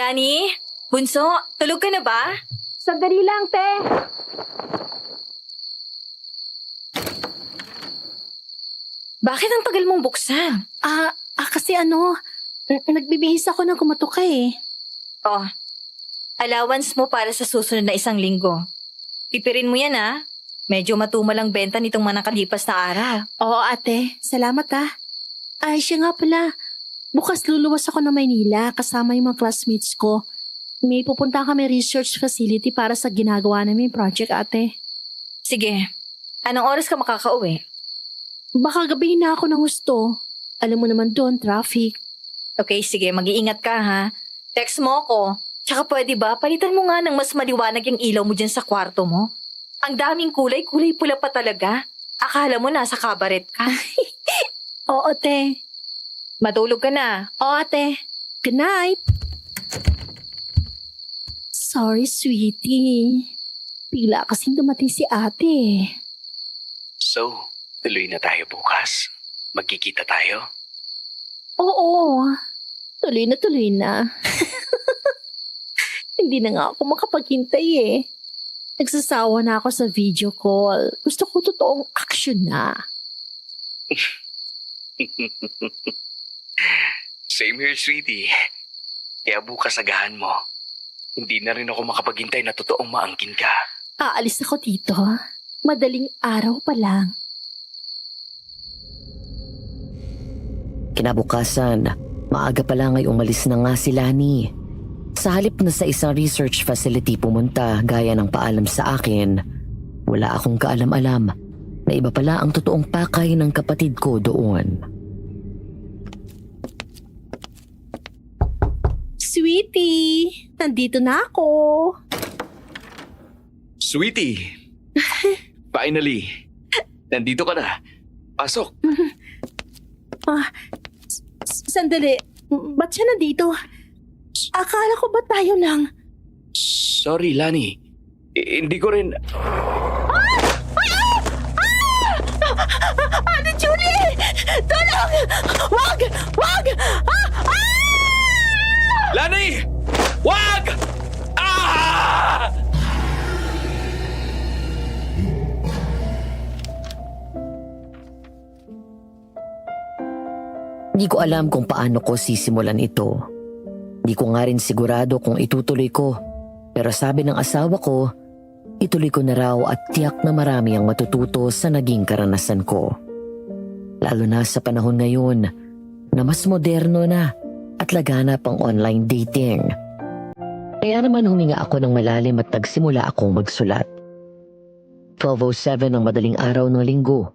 Lani? Bunso, tulog ka na ba? Sandali lang, te. Bakit ang tagal mong buksan? Kasi nagbibihis ako ng kumatuka eh. Oh, allowance mo para sa susunod na 1 linggo. Pipirin mo yan ha. Medyo matumal ang benta nitong mga nakalipas na araw. Oo, ate. Salamat Ay, siya nga pala. Bukas luluwas ako ng Maynila kasama yung mga classmates ko. May pupunta kami research facility para sa ginagawa namin project, ate. Sige, anong oras ka makakauwi? Baka gabihin na ako ng husto. Alam mo naman doon, traffic. Okay, sige, mag-iingat ka ha. Text mo ako. Tsaka pwede ba, palitan mo nga ng mas maliwanag yung ilaw mo dyan sa kwarto mo. Ang daming kulay pula pa talaga. Akala mo nasa kabaret ka. Oo, te. Matulog ka na. Oo, ate. Good night. Sorry, sweetie. Bigla kasing dumating si ate. So, tuloy na tayo bukas. Magkikita tayo. Oo. Tuloy na. Hindi na nga ako makapaghintay eh. Nagsasawa na ako sa video call. Gusto ko totoong action na. Same here, sweetie. Kaya bukas agahan mo. Hindi na rin ako makapaghintay na totoong maangkin ka. Aalis ako dito. Madaling araw pa lang. Kinabukasan, maaga pa lang ay umalis na nga si Lani. Sa halip na sa isang research facility pumunta gaya ng paalam sa akin, wala akong kaalam-alam na iba pala ang totoong pakay ng kapatid ko doon. Sweetie, nandito na ako. Sweetie! Finally! Nandito ka na. Pasok! Sandali, ba't siya nandito? Akala ko ba tayo lang? Sorry, Lani. Hindi ko rin... Ate Julie! Tulong! Wag! Lani! Wag! Ah! Di ko alam kung paano ko sisimulan ito. Di ko nga rin sigurado kung itutuloy ko. Pero sabi ng asawa ko, ituloy ko na raw at tiyak na marami ang matututo sa naging karanasan ko. Lalo na sa panahon ngayon na mas moderno na at laganap ang online dating. Kaya naman huminga ako ng malalim at nagsimula akong magsulat. 12:07 ng madaling araw ng linggo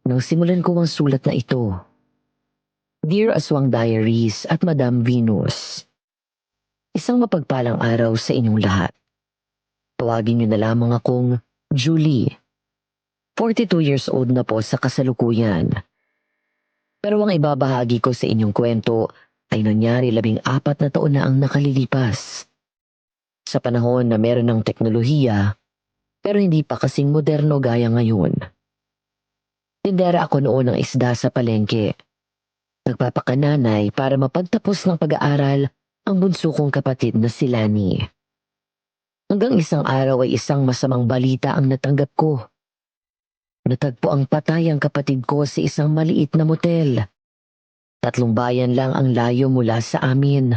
nang simulan ko ang sulat na ito. Dear Aswang Diaries at Madam Venus, isang mapagpalang araw sa inyong lahat. Tawagin niyo na lamang akong Julie. 42 years old na po sa kasalukuyan. Pero ang ibabahagi ko sa inyong kwento ay nangyari 14 na taon na ang nakalilipas. Sa panahon na meron ng teknolohiya, pero hindi pa kasing moderno gaya ngayon. Tindera ako noon ng isda sa palengke. Nagpapakananay para mapagtapos ng pag-aaral ang bunso kong kapatid na si Lani. Hanggang isang araw ay isang masamang balita ang natanggap ko. Natagpo ang patay ang kapatid ko sa isang maliit na motel. 3 bayan lang ang layo mula sa amin.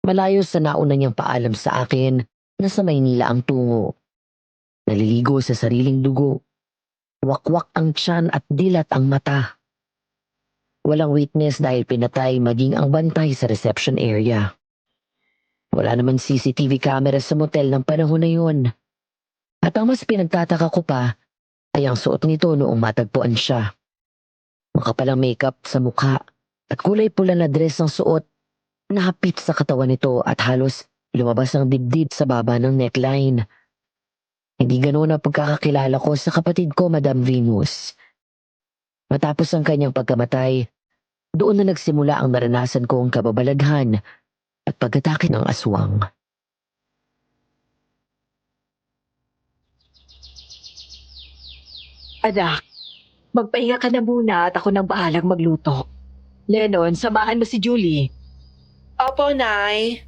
Malayo sa nauna niyang paalam sa akin na sa Maynila ang tungo. Naliligo sa sariling dugo. Wakwak ang tiyan at dilat ang mata. Walang witness dahil pinatay maging ang bantay sa reception area. Wala naman CCTV camera sa motel ng panahon na yun. At ang mas pinagtataka ko pa ay ang suot nito noong matagpuan siya. Makapalang makeup sa mukha at kulay pula na dress ang suot na hapit sa katawan nito at halos lumabas ang dibdib sa baba ng neckline. Hindi ganoon ang pagkakakilala ko sa kapatid ko, Madam Venus. Matapos ang kanyang pagkamatay, doon na nagsimula ang naranasan kong kababalaghan at pag-atake ng aswang. Anak, magpahinga ka na muna at ako nang bahalang magluto. Lennon, samahan mo si Julie. Opo, Nay.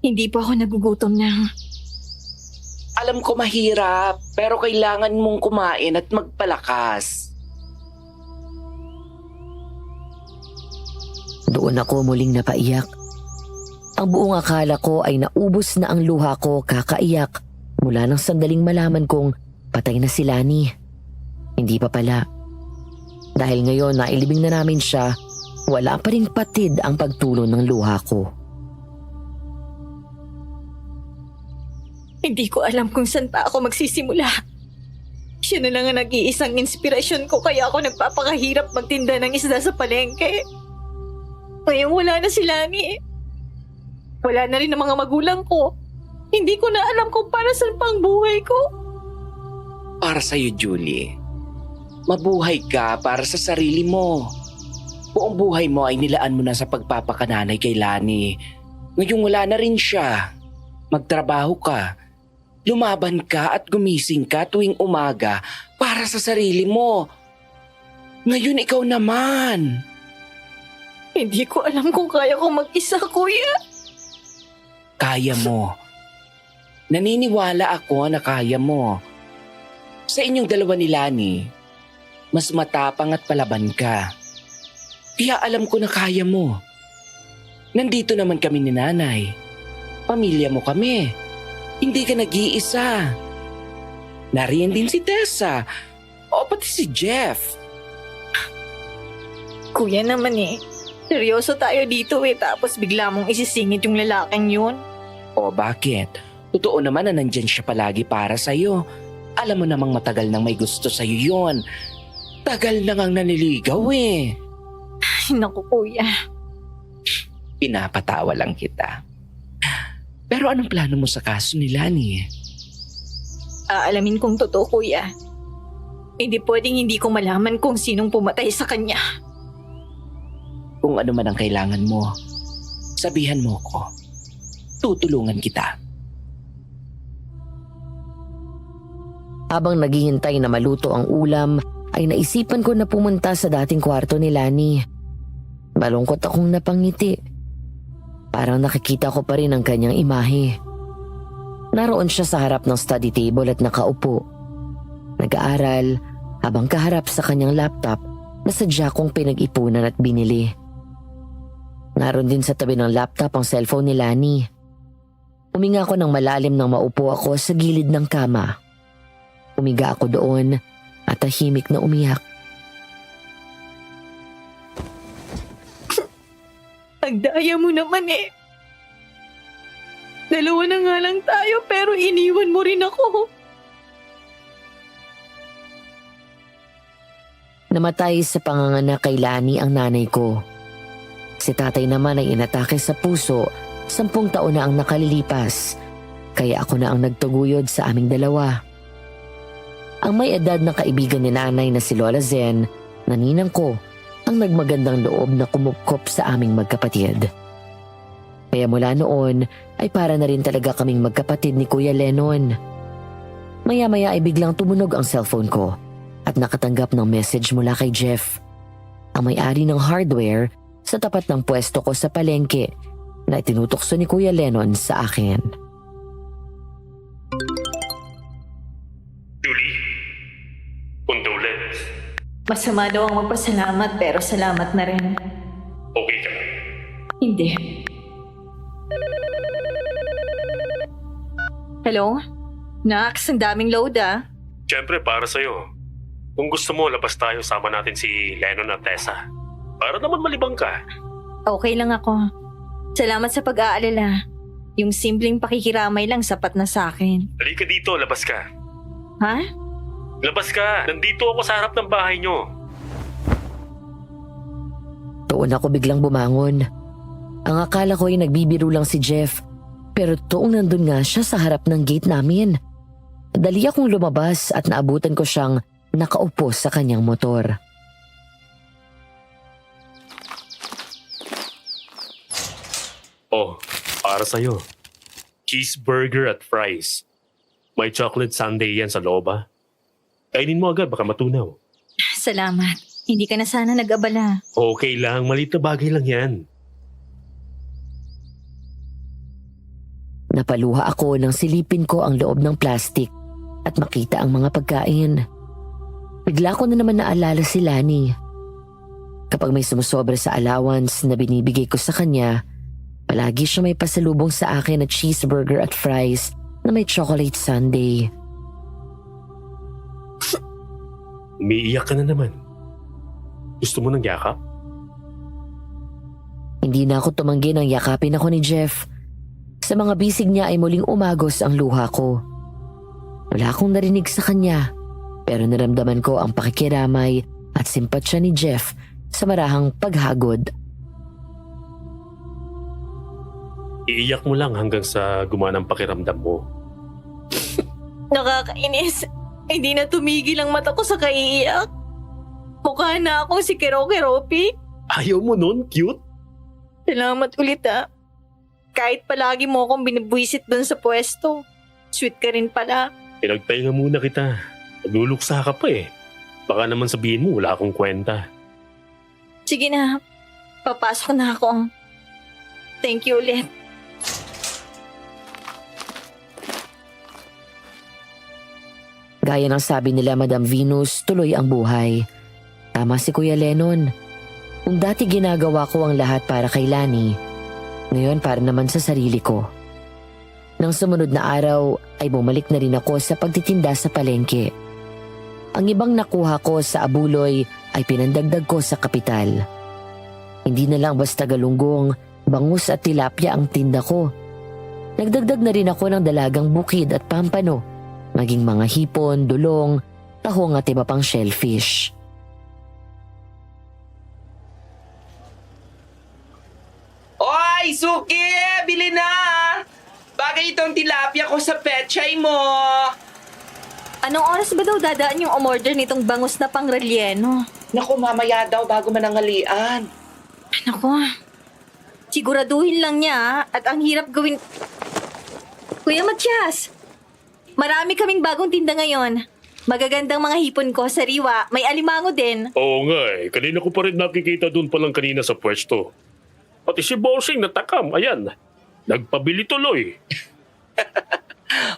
Hindi po ako nagugutom na. Alam ko mahirap, pero kailangan mong kumain at magpalakas. Doon ako muling napaiyak. Ang buong akala ko ay naubos na ang luha ko kakaiyak mula nang sandaling malaman kong patay na si Lani. Hindi pa pala. Dahil ngayon nailibing na namin siya, wala pa rin patid ang pagtulo ng luha ko. Hindi ko alam kung saan pa ako magsisimula. Siya na lang ang nag-iisang inspirasyon ko kaya ako nagpapakahirap magtinda ng isda sa palengke. Ngayon wala na si Lani. Wala na rin ang mga magulang ko. Hindi ko na alam kung para saan pa ang buhay ko. Para sa'yo, Julie. Mabuhay ka para sa sarili mo. Buong buhay mo ay nilaan mo na sa pagpapakananay kay Lani. Ngayong wala na rin siya. Magtrabaho ka. Lumaban ka at gumising ka tuwing umaga para sa sarili mo. Ngayon ikaw naman. Hindi ko alam kung kaya kong mag-isa, kuya. Kaya mo. Naniniwala ako na kaya mo. Sa inyong dalawa ni Lani, mas matapang at palaban ka. Kaya alam ko na kaya mo. Nandito naman kami ni nanay. Pamilya mo kami. Hindi ka nag-iisa. Nariyan din si Tessa. O pati si Jeff. Kuya naman eh. Seryoso tayo dito eh tapos bigla mong isisingit yung lalaking yun. O bakit? Totoo naman na nandyan siya palagi para sa'yo. Alam mo namang matagal nang may gusto sa'yo yon. Tagal na ngang naniligaw eh. Ay, naku kuya. Pinapatawa lang kita. Pero anong plano mo sa kaso ni Lani? Aalamin kong totoo kuya. Hindi pwedeng hindi ko malaman kung sinong pumatay sa kanya. Kung ano man ang kailangan mo, sabihan mo ko. Tutulungan kita. Habang naghihintay na maluto ang ulam, ay naisipan ko na pumunta sa dating kwarto ni Lani. Malungkot akong napangiti. Parang nakikita ko pa rin ang kanyang imahe. Naroon siya sa harap ng study table at nakaupo. Nag-aaral habang kaharap sa kanyang laptop na sadya kong pinag-ipunan at binili. Naroon din sa tabi ng laptop ang cellphone ni Lani. Huminga ako ng malalim nang maupo ako sa gilid ng kama. Umiga ako doon at tahimik na umiyak. Ang daya mo naman eh. Dalawa na nga lang tayo pero iniwan mo rin ako. Namatay sa panganganak kay Lani ang nanay ko. Si tatay naman ay inatake sa puso 10 taon na ang nakalilipas, kaya ako na ang nagtuguyod sa aming dalawa. Ang may edad na kaibigan ni nanay na si Lola Zen, na ninang ko, ang nagmagandang loob na kumupkop sa aming magkapatid. Kaya mula noon ay para na rin talaga kaming magkapatid ni Kuya Lennon. Maya-maya ay biglang tumunog ang cellphone ko at nakatanggap ng message mula kay Jeff, ang may-ari ng hardware sa tapat ng pwesto ko sa palengke na itinutokso ni Kuya Lennon sa akin. Julie, condolence. Masama daw ang magpasalamat pero salamat na rin. Okay ka na? Hindi. Hello? Nax, ang daming load ah. Siyempre, para sa'yo. Kung gusto mo, labas tayo, sama natin si Lennon at Tessa. Para naman malibang ka. Okay lang ako. Salamat sa pag-aalala. Yung simpleng pakikiramay lang sapat na sa akin. Halika dito, labas ka. Ha? Labas ka! Nandito ako sa harap ng bahay nyo. Doon ako biglang bumangon. Ang akala ko ay nagbibiro lang si Jeff, pero toong nandun nga siya sa harap ng gate namin. Dali akong lumabas at naabutan ko siyang nakaupo sa kanyang motor. Oh, para sa'yo. Cheeseburger at fries. May chocolate sundae yan sa loob ah. Kainin mo agad, baka matunaw. Salamat. Hindi ka na sana nag-abala. Okay lang, maliit na bagay lang yan. Napaluha ako nang silipin ko ang loob ng plastik at makita ang mga pagkain. Bigla ko na naman naalala si Lani. Kapag may sumusobra sa allowance na binibigay ko sa kanya, palagi siya may pasalubong sa akin na cheeseburger at fries na may chocolate sundae. Umiiyak ka na naman. Gusto mo ng yakap? Hindi na ako tumanggi nang yakapin ako ni Jeff. Sa mga bisig niya ay muling umagos ang luha ko. Wala akong narinig sa kanya, pero naramdaman ko ang pakikiramay at simpatsya ni Jeff sa marahang paghagod. Iiyak mo lang hanggang sa gumana ang pakiramdam mo. Nakakainis. Hindi na tumigil ang mata ko sa kaiiyak. Mukha na akong si Kero-Keropi. Ayaw mo nun? Cute? Salamat ulit Kahit palagi mo akong binibwisit dun sa pwesto. Sweet ka rin pala. Pinagpahinga muna kita. Nagluluksa ka pa eh. Baka naman sabihin mo wala akong kwenta. Sige na, papasok na ako. Thank you ulit. Gaya ng sabi nila Madam Venus, tuloy ang buhay. Tama si Kuya Lennon. Kung dati ginagawa ko ang lahat para kay Lani, ngayon para naman sa sarili ko. Nang sumunod na araw ay bumalik na rin ako sa pagtitinda sa palengke. Ang ibang nakuha ko sa abuloy ay pinandagdag ko sa kapital. Hindi na lang basta galunggong, bangus at tilapia ang tinda ko. Nagdagdag na rin ako ng dalagang bukid at pampano, maging mga hipon, dulong, tahong at iba pang shellfish. Oy, Suki! Bili na! Bagay itong tilapia ko sa pechay mo! Anong oras ba daw dadaan yung umorder nitong bangus na pangrelyeno? Naku, mamaya daw bago manangalian. Naku, siguraduhin lang niya at ang hirap gawin... Kuya Matias, marami kaming bagong tinda ngayon. Magagandang mga hipon ko sa riwa, may alimango din. Oo nga eh. Kanina ko pa rin nakikita dun pa lang kanina sa pwesto. Pati si Bossing natakam, ayan. Nagpabili tuloy.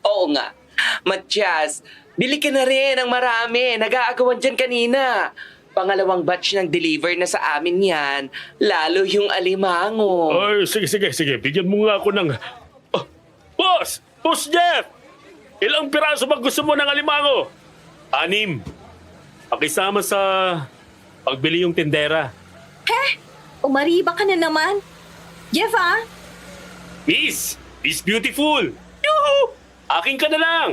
Oo nga. Matyas, bili ka na rin ng marami. Nag-aagawan dyan kanina. Pangalawang batch ng deliver na sa amin yan. Lalo yung alimango. Ay, sige. Bigyan mo nga ako ng... Ah, Boss! Boss Jeff! Ilang piraso ba gusto mo ng alimango? 6. Pakisama sa pagbili yung tindera. Umariba ka na naman. Jeff Miss Beautiful! Yuhu! Akin ka na lang!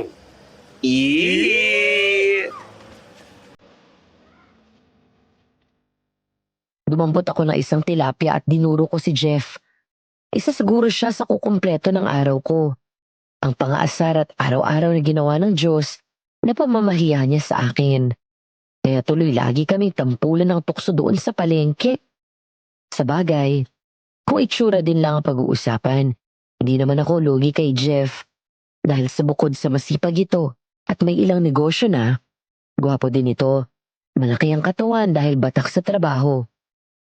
Dumampot ako ng isang tilapia at dinuro ko si Jeff. Isa siguro siya sa kukumpleto ng araw ko. Ang pangaasar at araw-araw na ginawa ng Diyos na pamamahiya niya sa akin. Kaya tuloy lagi kami tampulan ng tukso doon sa palengke. Sa bagay, kung itsura din lang ang pag-uusapan, hindi naman ako lugi kay Jeff. Dahil sa bukod sa masipag ito at may ilang negosyo na, gwapo din ito. Malaki ang katawan dahil batak sa trabaho.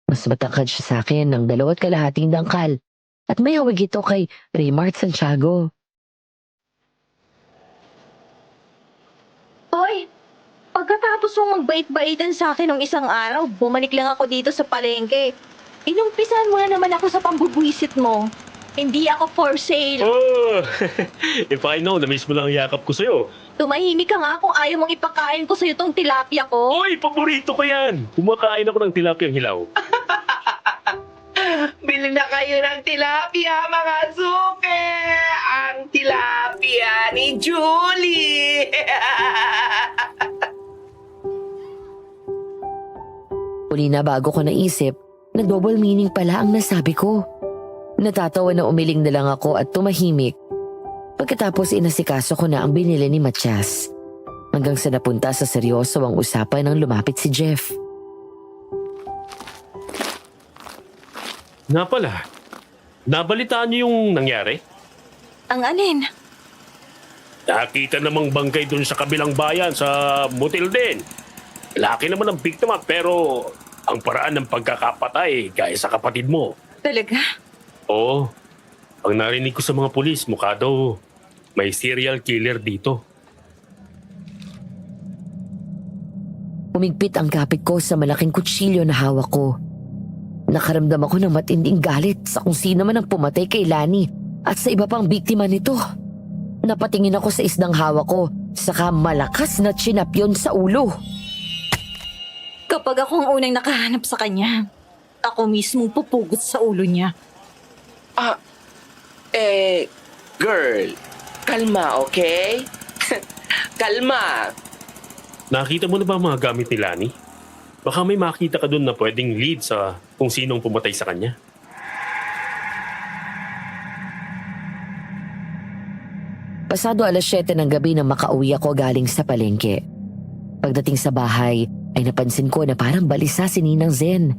Mas matangkad siya sa akin ng 2.5 dangkal at may hawig ito kay Raymart Santiago. Hoy, pagkatapos mong magbait-baitan sa akin ng isang araw, bumalik lang ako dito sa palengke. Inumpisan mo na naman ako sa pambubwisit mo. Hindi ako for sale. Oh, if I know, na-miss mo lang ang yakap ko sa'yo. Tumahimik ka nga kung ayaw mong ipakain ko sa'yo tong tilapia ko. Oy, paborito ko yan! Kumakain ako ng tilapiyang hilaw. Bili na kayo ng tilapia, mga suke! Ang tilapia ni Julie! Uli na bago ko naisip, na double meaning pala ang nasabi ko. Natatawa na umiling na lang ako at tumahimik. Pagkatapos inasikaso ko na ang binili ni Matias. Hanggang sa napunta sa seryoso ang usapan nang lumapit si Jeff. Nga pala, nabalitaan niyo yung nangyari? Ang alin? Nakita namang bangkay dun sa kabilang bayan sa motel din. Laki naman ang biktima pero ang paraan ng pagkakapatay gaya sa kapatid mo. Talaga? Oo. Ang narinig ko sa mga pulis, mukha daw may serial killer dito. Umigpit ang kapit ko sa malaking kutsilyo na hawak ko. Nakaramdam ako ng matinding galit sa kung sino man ang pumatay kay Lani at sa iba pang biktima nito. Napatingin ako sa isdang hawak ko, saka malakas na chinapyon sa ulo. Kapag ako ang unang nakahanap sa kanya, ako mismo pupugot sa ulo niya. Girl, kalma, okay? Kalma. Nakita mo na ba ang mga gamit ni Lani? Baka may makita ka doon na pwedeng lead sa kung sinong pumatay sa kanya. Pasado 7:00 ng gabi nang makauwi ako galing sa palengke. Pagdating sa bahay, ay napansin ko na parang balisa si Ninang Zen.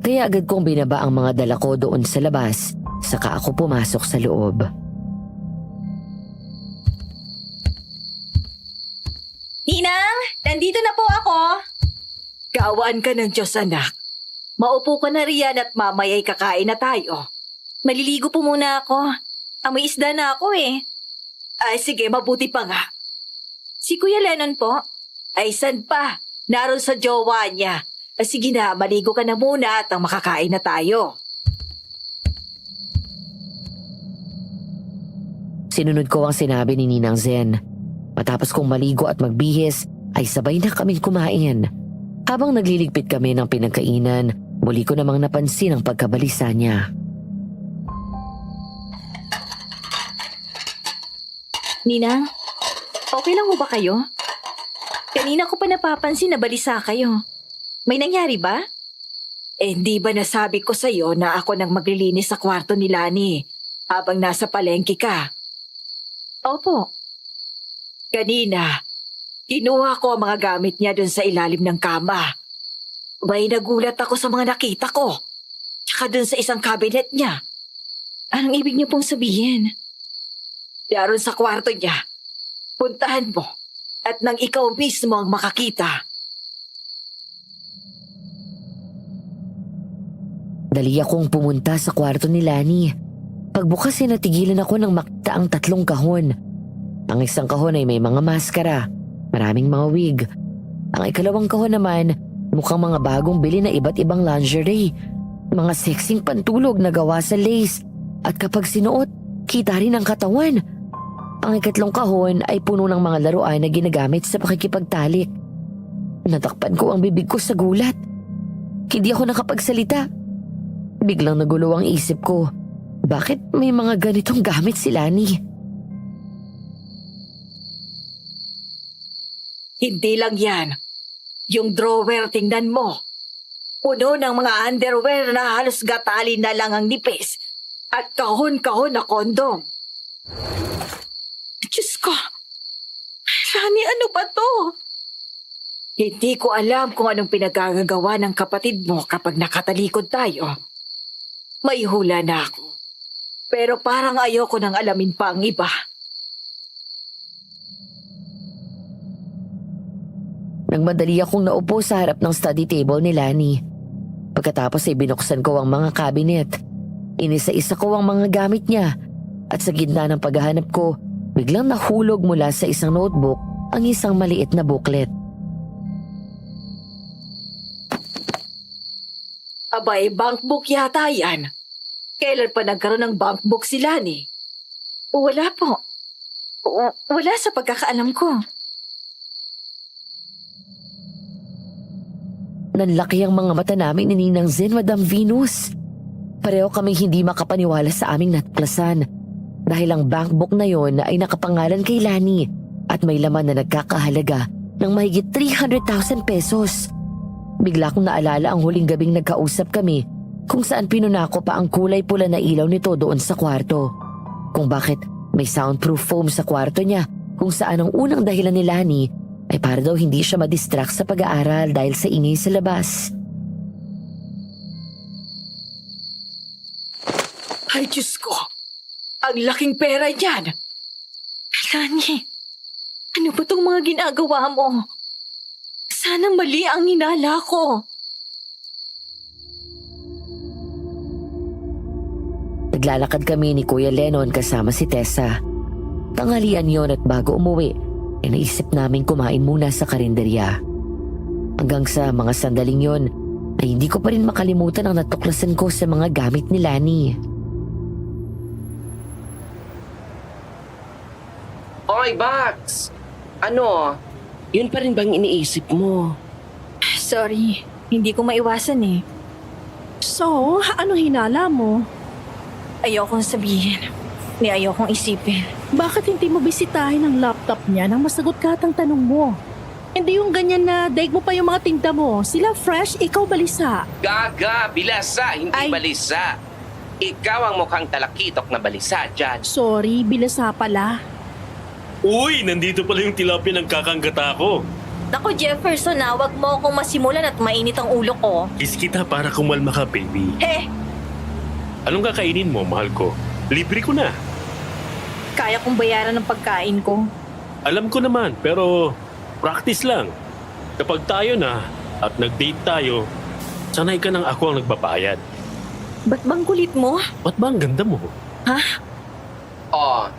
Kaya agad kong binaba ang mga dala ko doon sa labas, saka ako pumasok sa loob. Ninang, nandito na po ako. Kaawaan ka ng Diyos, anak. Maupo ka na riyan at mamaya'y kakain na tayo. Maliligo po muna ako. Amoy isda na ako eh. Ay sige, mabuti pa nga. Si Kuya Lennon po? Ay san pa? Naroon sa jowa niya. Sige na, maligo ka na muna at ang makakain na tayo. Sinunod ko ang sinabi ni Ninang Zen. Matapos kong maligo at magbihis, ay sabay na kaming kumain. Habang nagliligpit kami ng pinagkainan, muli ko namang napansin ang pagkabalisa niya. Ninang, okay lang mo ba kayo? Kanina ko pa napapansin na balisa kayo. May nangyari ba? Hindi ba nasabi ko sa'yo na ako nang maglilinis sa kwarto ni Lani habang nasa palengke ka? Opo. Kanina, kinuha ko ang mga gamit niya doon sa ilalim ng kama. May nagulat ako sa mga nakita ko. Tsaka doon sa isang cabinet niya. Anong ibig niyo pong sabihin? Daron sa kwarto niya. Puntahan mo at nang ikaw mismo ang makakita. Dali akong pumunta sa kwarto ni Lani. Pagbukas ay natigilan ako nang makita ang 3 kahon. Ang isang kahon ay may mga maskara, maraming mga wig. Ang ikalawang kahon naman, mukhang mga bagong bili na iba't ibang lingerie. Mga sexing pantulog na gawa sa lace. At kapag sinuot, kita rin ang katawan. Ang ikatlong kahon ay puno ng mga laruan na ginagamit sa pakikipagtalik. Natakpan ko ang bibig ko sa gulat. Hindi ako nakapagsalita. Biglang nagulo ang isip ko. Bakit may mga ganitong gamit si Lani? Hindi lang yan. Yung drawer, tingnan mo. Puno ng mga underwear na halos gatali na lang ang nipis. At kahon-kahon na kondom. Diyos ko! Lani, ano ba to? Hindi ko alam kung anong pinagagagawa ng kapatid mo kapag nakatalikod tayo. May hula na ako. Pero parang ayoko nang alamin pa ang iba. Nagmadali akong naupo sa harap ng study table ni Lani. Pagkatapos ay binuksan ko ang mga cabinet. Inisa-isa ko ang mga gamit niya. At sa gitna ng paghahanap ko, biglang nahulog mula sa isang notebook ang isang maliit na booklet. Abay, bankbook yata yan. Kailan pa nagkaroon ng bankbook si Lani? Wala po. Wala sa pagkakaalam ko. Nanlaki ang mga mata namin ni Ninang Zen, Madam Venus. Pareho kaming hindi makapaniwala sa aming natuklasan dahil ang bankbook na yon ay nakapangalan kay Lani at may laman na nagkakahalaga ng mahigit 300,000 pesos. Bigla kong naalala ang huling gabing nagkausap kami kung saan pinunako pa ang kulay pula na ilaw nito doon sa kwarto. Kung bakit may soundproof foam sa kwarto niya kung saan ang unang dahilan ni Lani ay para daw hindi siya madistract sa pag-aaral dahil sa ingay sa labas. Ay, Diyos ko! Ang laking pera niyan! Lani, ano ba itong mga ginagawa mo? Sana mali ang ninala ko. Naglalakad kami ni Kuya Lennon kasama si Tessa. Tanghalian yon at bago umuwi, ay naisip namin kumain muna sa karinderya. Hanggang sa mga sandaling yon, ay hindi ko pa rin makalimutan ang natuklasan ko sa mga gamit ni Lani. Oy, Bax! Ano? Yun pa rin bang iniisip mo? Sorry, hindi ko maiwasan eh. So, ano hinala mo? Ayokong sabihin. Ni ayokong isipin. Bakit hindi mo bisitahin ang laptop niya nang masagot ka at ang tanong mo? Hindi yung ganyan na daig mo pa yung mga tinda mo. Sila fresh, ikaw balisa. Gaga, bilasa, hindi Ay. balisa. Ikaw ang mukhang talakitok na balisa dyan. Sorry, bilasa pala. Uy, nandito pala yung tilapia ng kakanggata ko. Naku Jefferson na, wag mo akong masimulan at mainit ang ulo ko. Kiss kita para kumalma ka, baby. He, Anong kakainin mo, mahal ko? Libre ko na. kaya kong bayaran ng pagkain ko. Alam ko naman, pero practice lang. Kapag tayo na at nag-date tayo, sanay ka nang ako ang nagbabayad. Ba't bang kulit mo? Ba't ba ang ganda mo? Oh,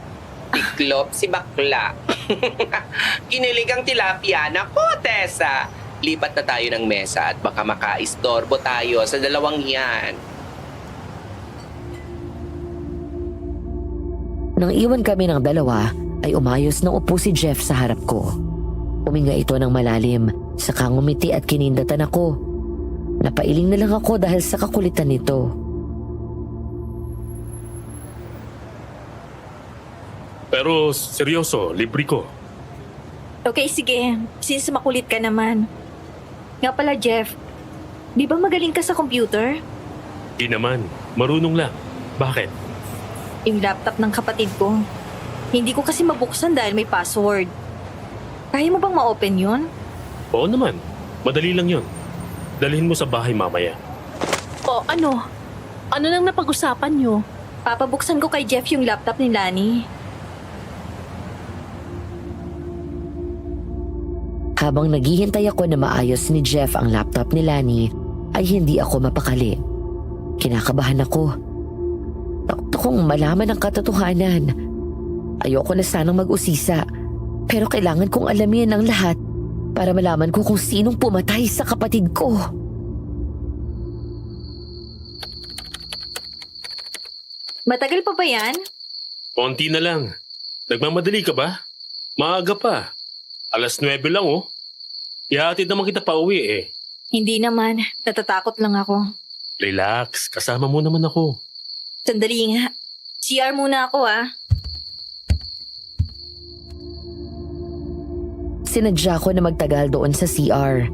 tiklop si bakla. Kinilig ang tilapia. Naku, Tessa! Lipat na tayo ng mesa at baka makaistorbo tayo sa dalawang yan. Nang iwan kami ng dalawa, ay umayos ng upo si Jeff sa harap ko. Huminga ito ng malalim, saka ngumiti at kinindatan ako. Napailing na lang ako dahil sa kakulitan nito. Pero seryoso, libre ko. Okay, sige. Since makulit ka naman. Nga pala Jeff, di ba magaling ka sa computer? Di naman, marunong lang. Bakit? Yung laptop ng kapatid ko. Hindi ko kasi mabuksan dahil may password. Kaya mo bang ma-open yun? Oo naman, madali lang yon. Dalhin mo sa bahay mamaya. O ano? Ano nang napag-usapan nyo? Papabuksan ko kay Jeff yung laptop ni Lani. Habang naghihintay ako na maayos ni Jeff ang laptop ni Lani, ay hindi ako mapakali. Kinakabahan ako. Takot akong malaman ang katotohanan. Ayoko na sanang mag-usisa, pero kailangan kong alamin ang lahat para malaman ko kung sinong pumatay sa kapatid ko. Matagal pa ba yan? Konti na lang. Nagmamadali ka ba? Maaga pa. 9:00 lang oh. Ihatid naman kita pa uwi eh. Hindi naman. Natatakot lang ako. Relax, kasama mo naman ako. Sandali nga. CR muna ako ah. Sinadya ko na magtagal doon sa CR.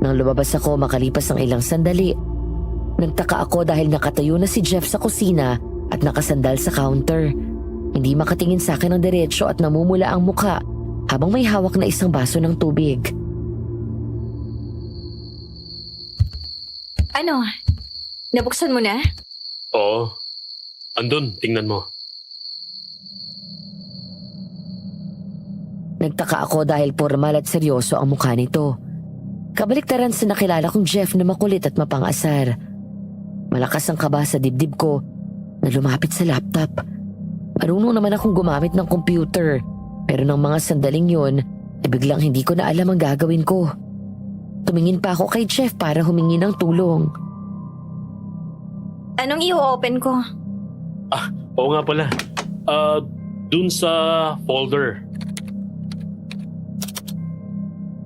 Nang lumabas ako makalipas ang ilang sandali, nagtaka ako dahil nakatayo na si Jeff sa kusina at nakasandal sa counter. Hindi makatingin sa akin ng diretsyo at namumula ang muka habang may hawak na isang baso ng tubig. Ano? Nabuksan mo na? Oo. Andun, tingnan mo. Nagtaka ako dahil formal at seryoso ang mukha nito. Kabaliktaran sa nakilala kong Jeff na makulit at mapangasar. Malakas ang kaba sa dibdib ko na lumapit sa laptop. Marunong naman akong gumamit ng computer, pero ng mga sandaling yun, ay biglang hindi ko na alam ang gagawin ko. Tumingin pa ako kay Jeff para humingi ng tulong. Anong i-open ko? Oo nga pala. Dun sa folder.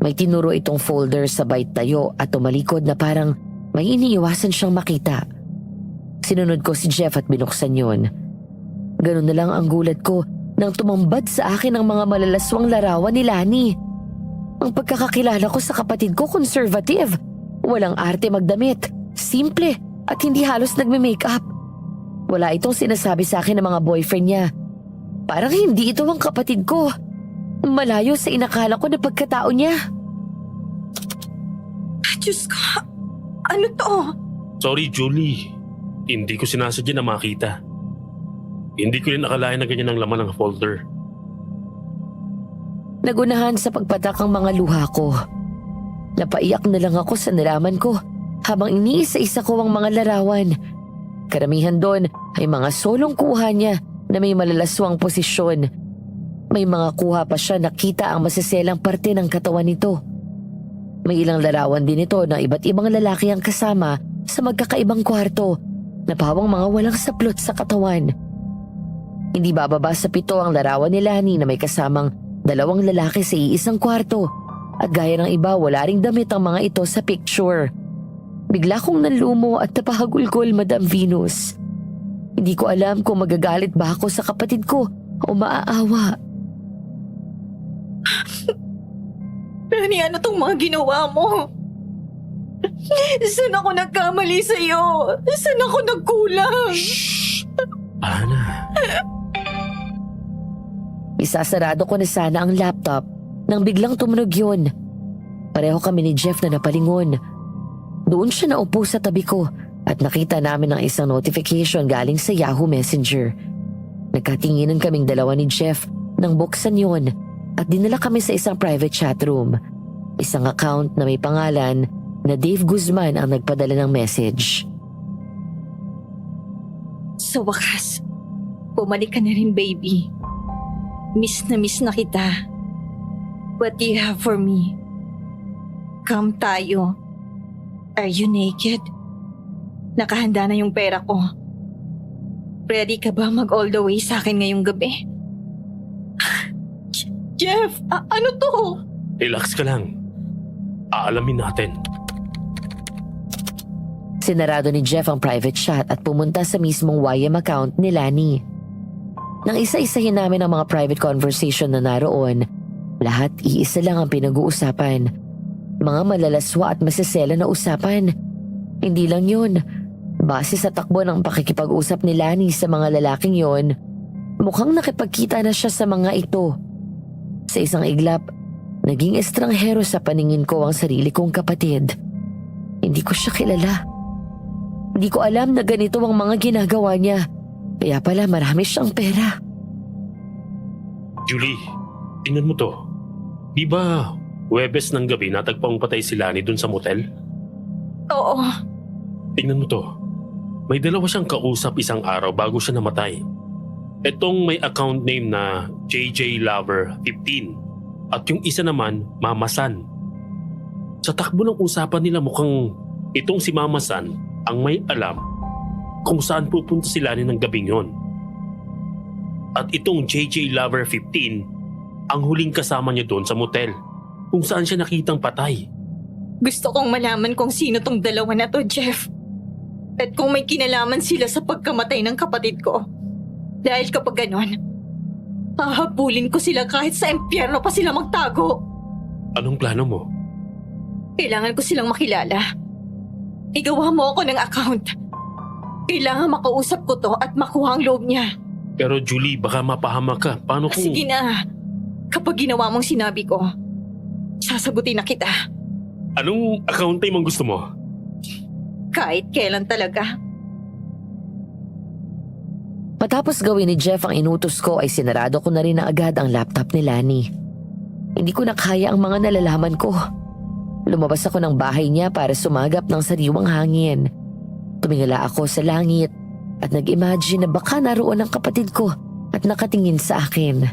May tinuro itong folder sabay tayo at tumalikod na parang may iniiwasan siyang makita. Sinunod ko si Jeff at binuksan yun. Ganun na lang ang gulat ko nang tumambad sa akin ang mga malalaswang larawan ni Lani. Ang pagkakakilala ko sa kapatid ko conservative. Walang arte magdamit, simple at hindi halos nagme-makeup. Wala itong sinasabi sa akin ng mga boyfriend niya. Parang hindi ito ang kapatid ko. Malayo sa inakala ko na pagkatao niya. Diyos ko, ano to? Sorry, Julie. Hindi ko sinasadya na makita. Hindi ko rin akalain na ganyan ang laman ng folder. Nagunahan sa pagpatak ang mga luha ko. Napaiyak na lang ako sa nalaman ko habang iniisa-isa ko ang mga larawan. Karamihan doon Ay mga solong kuha niya na may malalaswang posisyon. May mga kuha pa siya nakita ang masiselang parte ng katawan nito. May ilang larawan din ito ng iba't ibang lalaki ang kasama sa magkakaibang kwarto na pawang mga walang saplot sa katawan. Hindi bababa sa 7 ang larawan ni Lani na may kasamang 2 lalaki sa iisang kwarto at gaya ng iba wala ring damit ang mga ito sa picture. Bigla kong nanlumo at napahagulgol, Madam Venus. Hindi ko alam kung magagalit ba ako sa kapatid ko o maaawa. Lani, ano tong mga ginawa mo? Saan ako nagkamali sa'yo? Saan ako nagkulang? Ana. Isasarado ko na sana ang laptop nang biglang tumunog yun. Pareho kami ni Jeff na napalingon. Doon siya naupo sa tabi ko at nakita namin ang isang notification galing sa Yahoo Messenger. Nagkatinginan kaming dalawa ni Jeff nang buksan yun at dinala kami sa isang private chat room. Isang account na may pangalan na Dave Guzman ang nagpadala ng message. Sa wakas, bumalik ka na rin, baby. Miss na kita. What do you have for me? Come tayo. Are you naked? Nakahanda na yung pera ko. Ready ka ba mag all the way sa akin ngayong gabi? Jeff, ano to? Relax ka lang. Aalamin natin. Sinarado ni Jeff ang private chat at pumunta sa mismong YM account ni Lani. Nang isa-isahin namin ang mga private conversation na naroon, lahat iisa lang ang pinag-uusapan. Mga malalaswa at masasela na usapan. Hindi lang yun. Base sa takbo ng pakikipag-usap ni Lani sa mga lalaking yon, mukhang nakipagkita na siya sa mga ito. Sa isang iglap, naging estranghero sa paningin ko ang sarili kong kapatid. Hindi ko siya kilala. Hindi ko alam na ganito ang mga ginagawa niya. Kaya pala marami siyang pera. Julie, tingnan mo to. Di ba Huwebes ng gabi natagpang patay si Lani dun sa motel? Oo. Tingnan mo to. May 2 siyang kausap isang araw bago siya namatay. Etong may account name na JJ Lover 15 at yung isa naman Mama San. Sa takbo ng usapan nila mukhang itong si Mama San ang may alam kung saan pupunta si Lani ng gabing yon. At itong JJ Lover 15 ang huling kasama niya doon sa motel kung saan siya nakitang patay. Gusto kong malaman kung sino tong dalawa na to, Jeff. At kung may kinalaman sila sa pagkamatay ng kapatid ko. Dahil kapag ganon, hahabulin ko sila kahit sa impyerno pa sila magtago. Anong plano mo? Kailangan ko silang makilala. Igawa mo ako ng account. Kailangan makausap ko to at makuha ang loob niya. Pero Julie, baka mapahamak ka. Paano kung... Sige na. Kapag ginawa mong sinabi ko, sasagutin na kita. Anong account name ang gusto mo? Kahit kailan talaga. Matapos gawin ni Jeff ang inutos ko ay sinarado ko na rin na agad ang laptop ni Lani. Hindi ko na kaya ang mga nalalaman ko. Lumabas ako ng bahay niya para sumagap ng sariwang hangin. Tumingala ako sa langit at nag-imagine na baka naroon ang kapatid ko at nakatingin sa akin.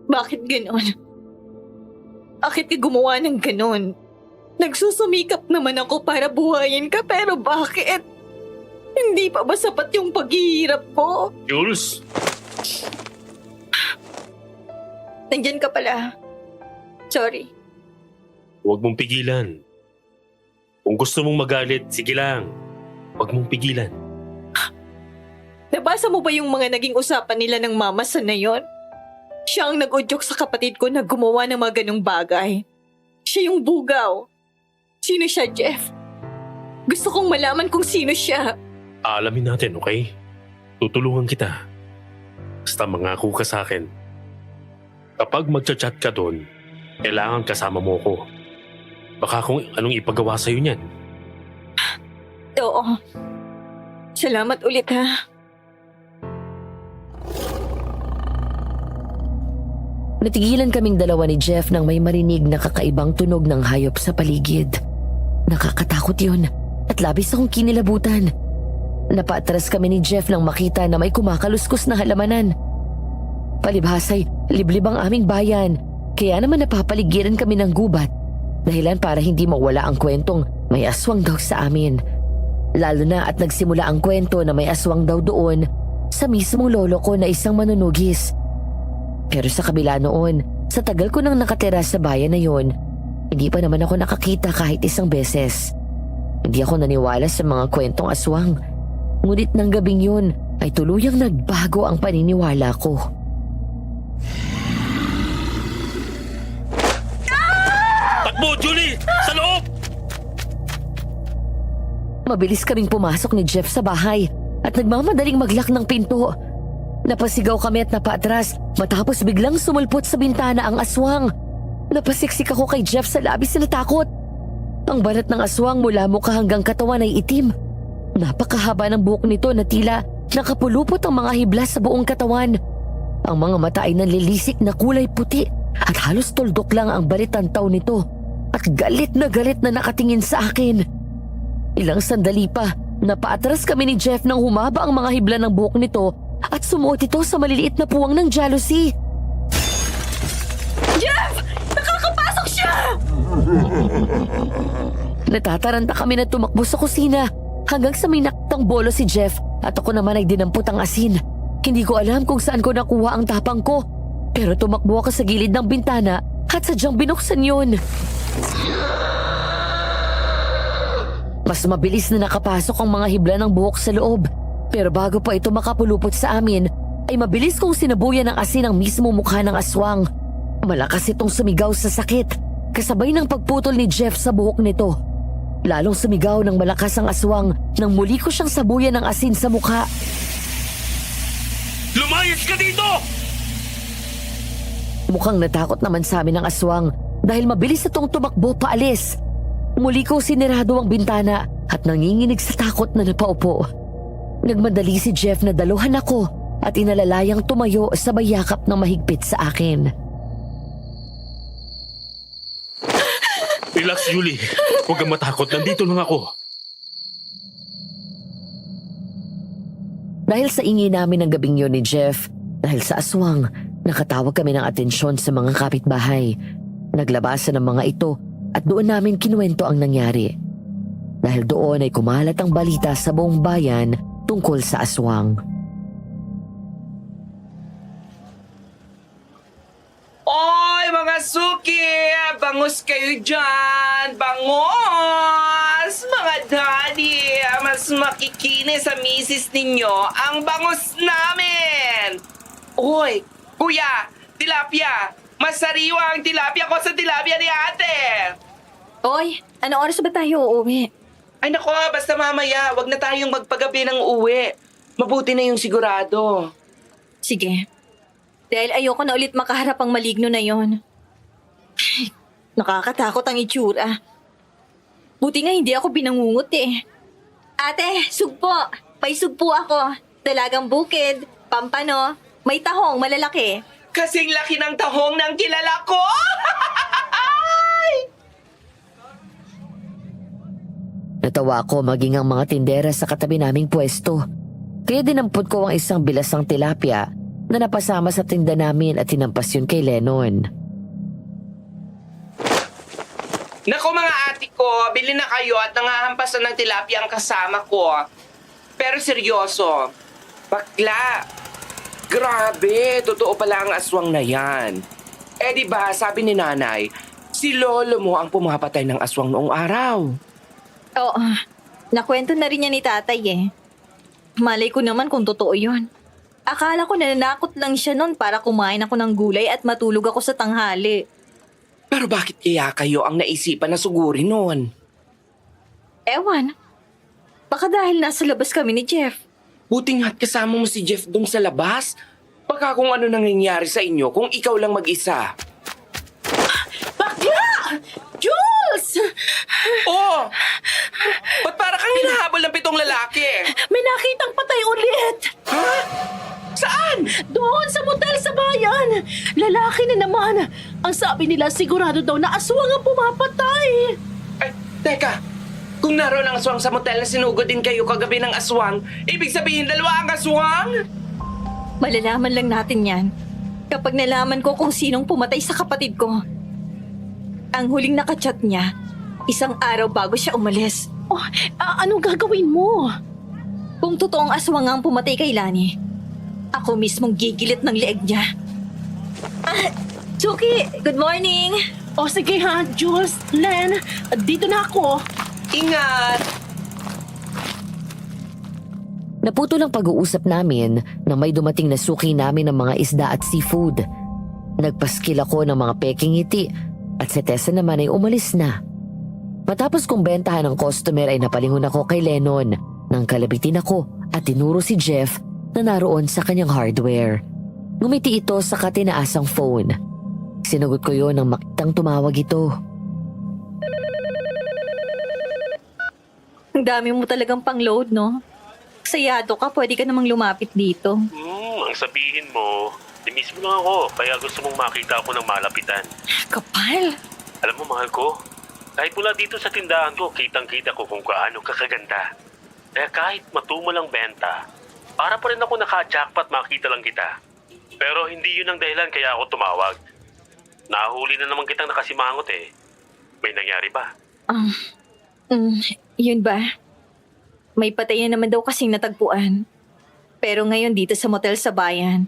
Bakit ganon? Bakit ka gumawa ng ganon? Nagsusumikap naman ako para buhayin ka pero bakit? Hindi pa ba sapat yung paghihirap ko? Jules! Nandyan ka pala. Sorry. Huwag mong pigilan. Kung gusto mong magalit, sige lang. Huwag mong pigilan. Nabasa mo ba yung mga naging usapan nila ng mama sa na yon? Siya ang nag-udyok sa kapatid ko na gumawa ng mga ganong bagay. Siya yung bugaw. Sino siya, Jeff? Gusto kong malaman kung sino siya. Aalamin natin, okay? Tutulungan kita. Basta mangako ka sa akin. Kapag magchat-chat ka doon, kailangan kasama mo ko. Baka kung anong ipagawa sa'yo niyan. Oo. Salamat ulit, ha? Natigilan kaming dalawa ni Jeff nang may marinig na kakaibang tunog ng hayop sa paligid. Nakakatakot yun at labis akong kinilabutan. Napaatras kami ni Jeff nang makita na may kumakaluskos na halamanan. Palibhasay, liblib ang aming bayan, kaya naman napapaligiran kami ng gubat. Dahilan para hindi mawala ang kwentong may aswang daw sa amin. Lalo na at nagsimula ang kwento na may aswang daw doon sa mismong lolo ko na isang manunugis. Pero sa kabila noon, sa tagal ko nang nakatira sa bayan na yon, hindi pa naman ako nakakita kahit isang beses. Hindi ako naniwala sa mga kwentong aswang. Ngunit ng gabing yun ay tuluyang nagbago ang paniniwala ko. Takbo, Julie! Sa loob! Mabilis kaming pumasok ni Jeff sa bahay at nagmamadaling maglak ng pinto. Napasigaw kami at napaatras matapos biglang sumulpot sa bintana ang aswang. Napasiksik ako kay Jeff sa labis na takot. Ang balat ng aswang mula mukha hanggang katawan ay itim. Napakahaba ng buhok nito na tila nakapulupot ang mga hibla sa buong katawan. Ang mga mata ay nanlilisik na kulay puti at halos tuldok lang ang balitantaw nito at galit na nakatingin sa akin. Ilang sandali pa, napaatras kami ni Jeff nang humaba ang mga hibla ng buhok nito at sumuot ito sa maliliit na puwang ng jealousy. Jeff! Nakakapasok siya! Natataranta kami na tumakbo sa kusina hanggang sa may naktang bolo si Jeff at ako naman ay dinampot ang asin. Hindi ko alam kung saan ko nakuha ang tapang ko, pero tumakbo ako sa gilid ng bintana at sadyang binuksan yun. Mas mabilis na nakapasok ang mga hibla ng buhok sa loob, pero bago pa ito makapulupot sa amin, ay mabilis kong sinabuyan ng asin ang mismo mukha ng aswang. Malakas itong sumigaw sa sakit, kasabay ng pagputol ni Jeff sa buhok nito. Lalong sumigaw ng malakas ang aswang nang muli ko siyang sabuyan ng asin sa mukha. Lumayas ka dito! Mukhang natakot naman sa amin ang aswang dahil mabilis itong tumakbo paalis. Muli ko sinirado ang bintana at nanginginig sa takot na napaupo. Nagmadali si Jeff na daluhan ako at inalalayang tumayo sa bayakap ng mahigpit sa akin. Relax, Julie. Huwag kang matakot. Nandito lang ako. Dahil sa ingay namin ng gabing yun ni Jeff, dahil sa aswang, nakatawag kami ng atensyon sa mga kapitbahay. Naglabasan ng mga ito at doon namin kinuwento ang nangyari. Dahil doon ay kumalat ang balita sa buong bayan tungkol sa aswang. Oy, mga suki! Bangus kayo dyan! Bangus! Mga daddy, mas makikinis sa misis ninyo ang bangus namin! Oy, kuya, tilapia! Mas sariwa ang tilapia ko sa tilapia ni ate! Oy, ano oras ba tayo uuwi? Ay nako, basta mamaya, wag na tayong magpagabi ng uwi. Mabuti na yung sigurado. Sige. Dahil ayoko na ulit makaharap ang maligno na yon. Nakakatakot ang itsura. Buti nga hindi ako binangungot eh. Ate, sugpo. May sugpo ako. Dalagang bukid, pampano, may tahong malalaki. Kasing laki ng tahong ng kilala ko! Natawa ko maging ang mga tindera sa katabi naming pwesto. Kaya dinampot ko ang isang bilasang tilapia na napasama sa tinda namin at tinampas yun kay Lennon. Naku mga ate ko, bili na kayo at nangahampasan ng tilapia ang kasama ko. Pero seryoso, bakla, grabe, totoo pala ang aswang na yan. Eh di ba, sabi ni nanay, si lolo mo ang pumapatay ng aswang noong araw. Oo, nakwento na rin niya ni tatay eh. Malay ko naman kung totoo yun. Akala ko nananakot lang siya nun para kumain ako ng gulay at matulog ako sa tanghali. Pero bakit kaya kayo ang naisipan na sugurin noon? Ewan, baka dahil nasa labas kami ni Jeff. Buti nga't kasama mo si Jeff doon sa labas. Baka kung ano nangyayari sa inyo kung ikaw lang mag-isa. Bakla! Jules! Oh! Ba't para kang hinahabol ng 7 lalaki? May nakitang patay ulit! Ha? Saan? Doon sa motel sa bayan! Lalaki na naman! Ang sabi nila sigurado daw na aswang ang pumapatay! Ay, teka. Kung naroon ang aswang sa motel na sinugod din kayo kagabi ng aswang, ibig sabihin dalawa ang aswang? Malalaman lang natin yan kapag nalaman ko kung sinong pumatay sa kapatid ko. Ang huling nakachat niya, 1 araw bago siya umalis. Oh, anong gagawin mo? Kung totoong aswang ang pumatay kay Lani, ako mismong gigilit ng leeg niya. Chucky, good morning! O sige ha, Jules, Len, dito na ako. Ingat! Naputol ang pag-uusap namin nang may dumating na suki namin ng mga isda at seafood. Nagpaskil ako ng mga peking ngiti at si Tessa naman ay umalis na. Matapos kong bentahan ng customer ay napalingon ako kay Lennon nang kalabitin ako at tinuro si Jeff na naroon sa kanyang hardware. Ngumiti ito sa katinaasang phone. Sinagot ko yon nang makitang tumawag ito. Ang dami mo talagang pang-load, no? Sayado ka, pwede ka namang lumapit dito. Ang sabihin mo, miss mo lang ako, kaya gusto mong makita ako ng malapitan. Kapal! Alam mo, mahal ko, kahit mula dito sa tindahan ko, kitang-kita ko kung gaano kakaganda. Kaya kahit matumal ang benta, para pa rin ako naka-jackpot makita lang kita. Pero hindi yun ang dahilan kaya ako tumawag. Nahuli na naman kitang nakasimangot eh. May nangyari ba? Yun ba? May patay na naman daw kasing natagpuan. Pero ngayon dito sa motel sa bayan.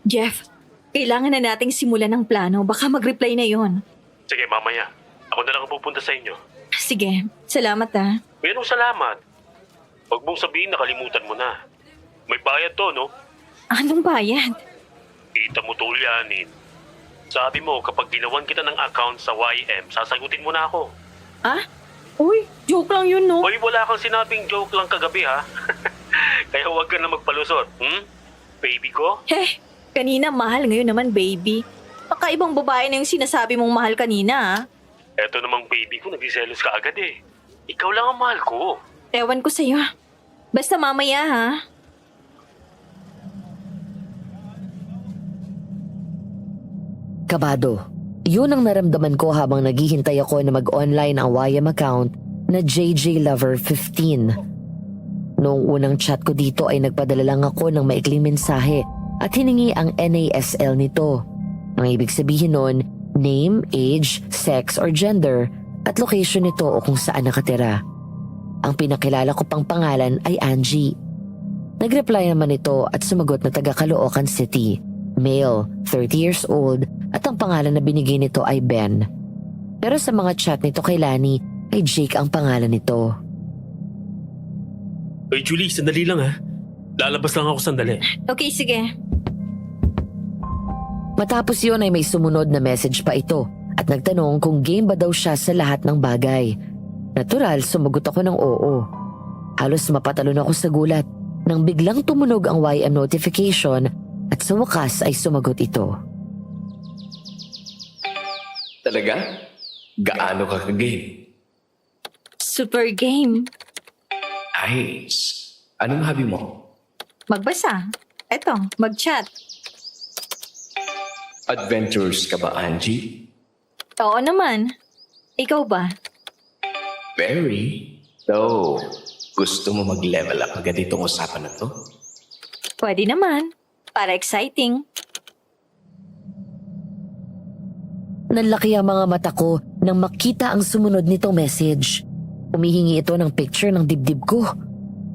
Jeff, kailangan na nating simulan ng plano. Baka mag-reply na yon. Sige, mamaya. Ako na lang ang pupunta sa inyo. Sige, salamat ah. Mayroong salamat. Huwag mong sabihin nakalimutan mo na. May bayad to, no? Anong bayad? Kita mo to, Lianin. Sabi mo, kapag ginawan kita ng account sa YM, sasagutin mo na ako. Ah? Uy, joke lang yun, no? Hoy, wala kang sinabing joke lang kagabi, ha? Kaya huwag ka na magpalusot, Baby ko? Kanina mahal, ngayon naman baby. Baka ibang babae na yung sinasabi mong mahal kanina, ah. Eto namang baby ko, nagsiselos ka agad eh. Ikaw lang ang mahal ko. Ewan ko sa'yo. Basta mamaya, ha? Kabado. Yun ang naramdaman ko habang naghihintay ako na mag-online ang YM account na JJ Lover 15. Noong unang chat ko dito ay nagpadala lang ako ng maikling mensahe at hiningi ang NASL nito. Ang ibig sabihin nun, name, age, sex or gender at location nito o kung saan nakatira. Ang pinakilala ko pang pangalan ay Angie. Nag-reply naman ito at sumagot na taga Caloocan City. Male, 30 years old at ang pangalan na binigay nito ay Ben. Pero sa mga chat nito kay Lani ay Jake ang pangalan nito. Hoy, Julie, sandali lang ha. Lalabas lang ako sandali. Okay, sige. Matapos yun ay may sumunod na message pa ito at nagtanong kung game ba daw siya sa lahat ng bagay. Natural, sumagot ako ng oo. Halos mapatalon ako sa gulat nang biglang tumunog ang YM notification at sa wakas ay sumagot ito. Talaga? Gaano ka ka-game? Super game. Nice. Anong hobby mo? Magbasa. Eto, mag-chat. Adventures ka ba, Angie? Oo naman. Ikaw ba? Very. So, gusto mo mag-level up agad itong usapan na to? Pwede naman. Para exciting. Nanlaki ang mga mata ko nang makita ang sumunod nitong message. Humihingi ito ng picture ng dibdib ko.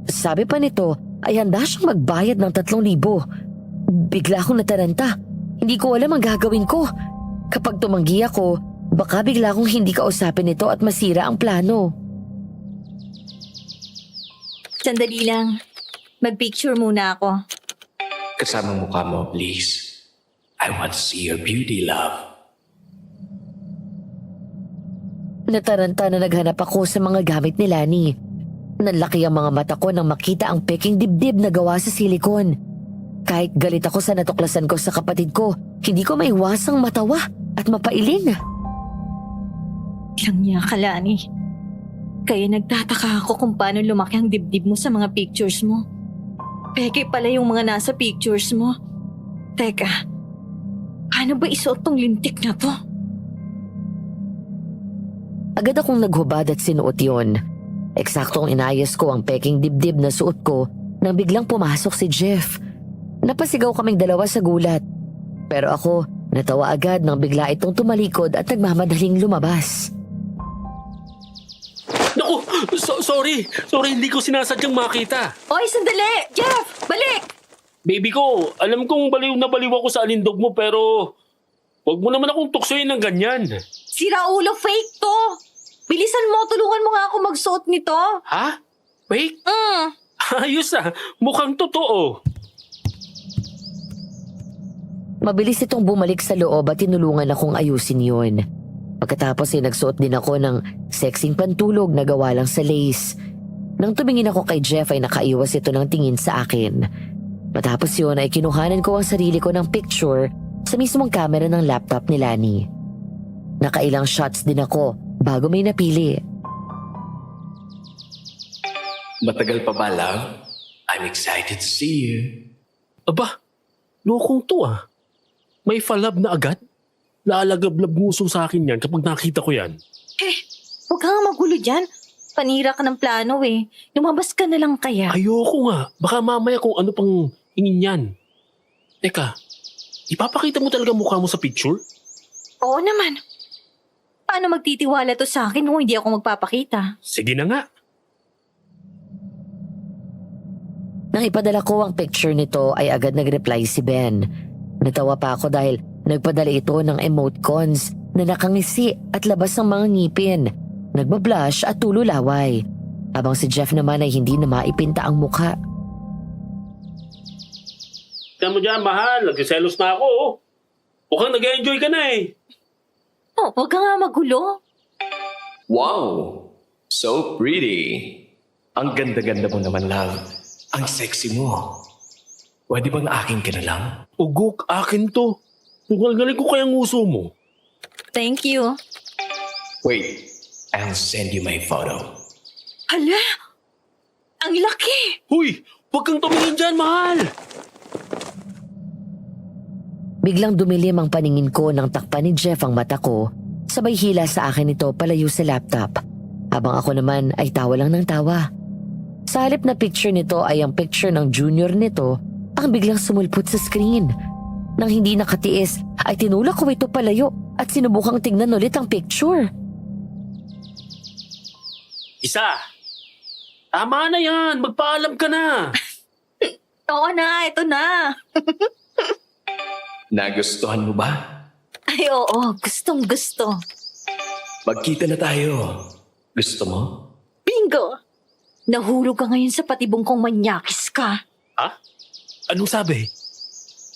Sabi pa nito ay handa siyang magbayad ng 3,000. Bigla akong nataranta. Hindi ko alam ang gagawin ko. Kapag tumanggi ako, baka bigla akong hindi kausapin ito at masira ang plano. Sandali lang. Mag-picture muna ako. Kasama mukha mo, please. I want to see your beauty, love. Nataranta na naghanap ako sa mga gamit ni Lani. Nanlaki ang mga mata ko nang makita ang peking dibdib na gawa sa silikon. Kahit galit ako sa natuklasan ko sa kapatid ko, hindi ko maiwasang matawa at mapailing. Lang niya, Kalani. Kaya nagtataka ako kung paano lumaki ang dibdib mo sa mga pictures mo. Peke pala yung mga nasa pictures mo. Teka, paano ba isuot tong lintik na to? Agad akong naghubad at sinuot yon. Eksaktong inayos ko ang peking dibdib na suot ko nang biglang pumasok si Jeff. Napasigaw kaming dalawa sa gulat. Pero ako, natawa agad nang bigla itong tumalikod at nagmamadaling lumabas. Naku, sorry. Sorry, hindi ko sinasadyang makita. Oy, sandali! Jeff! Balik! Baby ko, alam kong baliw na baliw ako sa alindog mo pero wag mo naman akong tuksoyin ng ganyan. Sira ulo, fake to! Bilisan mo, tulungan mo nga ako magsuot nito. Ha? Fake? Mm. Ayos mukhang totoo. Mabilis itong bumalik sa loob at tinulungan akong ayusin yon. Pagkatapos ay nagsuot din ako ng sexing pantulog na gawa lang sa lace. Nang tumingin ako kay Jeff ay nakaiwas ito ng tingin sa akin. Matapos yun ay kinuhanan ko ang sarili ko ng picture sa mismong camera ng laptop ni Lani. Nakailang shots din ako bago may napili. Matagal pa ba, love? I'm excited to see you. Aba, lokong to May falab na agad? Lalagablab nguso sa akin yan kapag nakita ko yan. Huwag kang magulo dyan. Panira ka ng plano eh. Lumabas ka na lang kaya. Ayoko nga. Baka mamaya kung ano pang hingin yan. Teka, ipapakita mo talaga mukha mo sa picture? Oo naman. Paano magtitiwala to sa akin kung hindi ako magpapakita? Sige na nga. Nang ipadala ko ang picture nito ay agad nag-reply si Ben. Natawa pa ako dahil nagpadala ito ng emoticons na nakangisi at labas ng mga ngipin. Nagbablush at tululaway. Habang si Jeff naman ay hindi na maipinta ang mukha. Tignan mo dyan, mahal. Nagsiselos na ako. Mukhang nag-enjoy ka na Oh, huwag ka nga magulo. Wow! So pretty. Ang ganda-ganda mo naman, love. Ang sexy mo. Pwede bang akin ka na lang? Ugok, akin to. Ang galing ko kayang uso mo. Thank you. Wait, I'll send you my photo. Hala! Ang laki! Huy! Huwag kang tumingin dyan, mahal! Biglang dumilim ang paningin ko nang takpan ni Jeff ang mata ko. Sabay hila sa akin ito palayo sa laptop. Habang ako naman ay tawa lang ng tawa. Sa halip na picture nito ay ang picture ng junior nito ang biglang sumulpot sa screen. Nang hindi nakatiis ay tinulak ko ito palayo at sinubukang tignan ulit ang picture. Isa! Tama na yan! Magpaalam ka na! Oo na, ito na. Nagustuhan mo ba? Ay oo, gustong gusto. Magkita na tayo. Gusto mo? Bingo! Nahulog ka ngayon sa patibong kong manyakis ka. Ha? Anong sabi?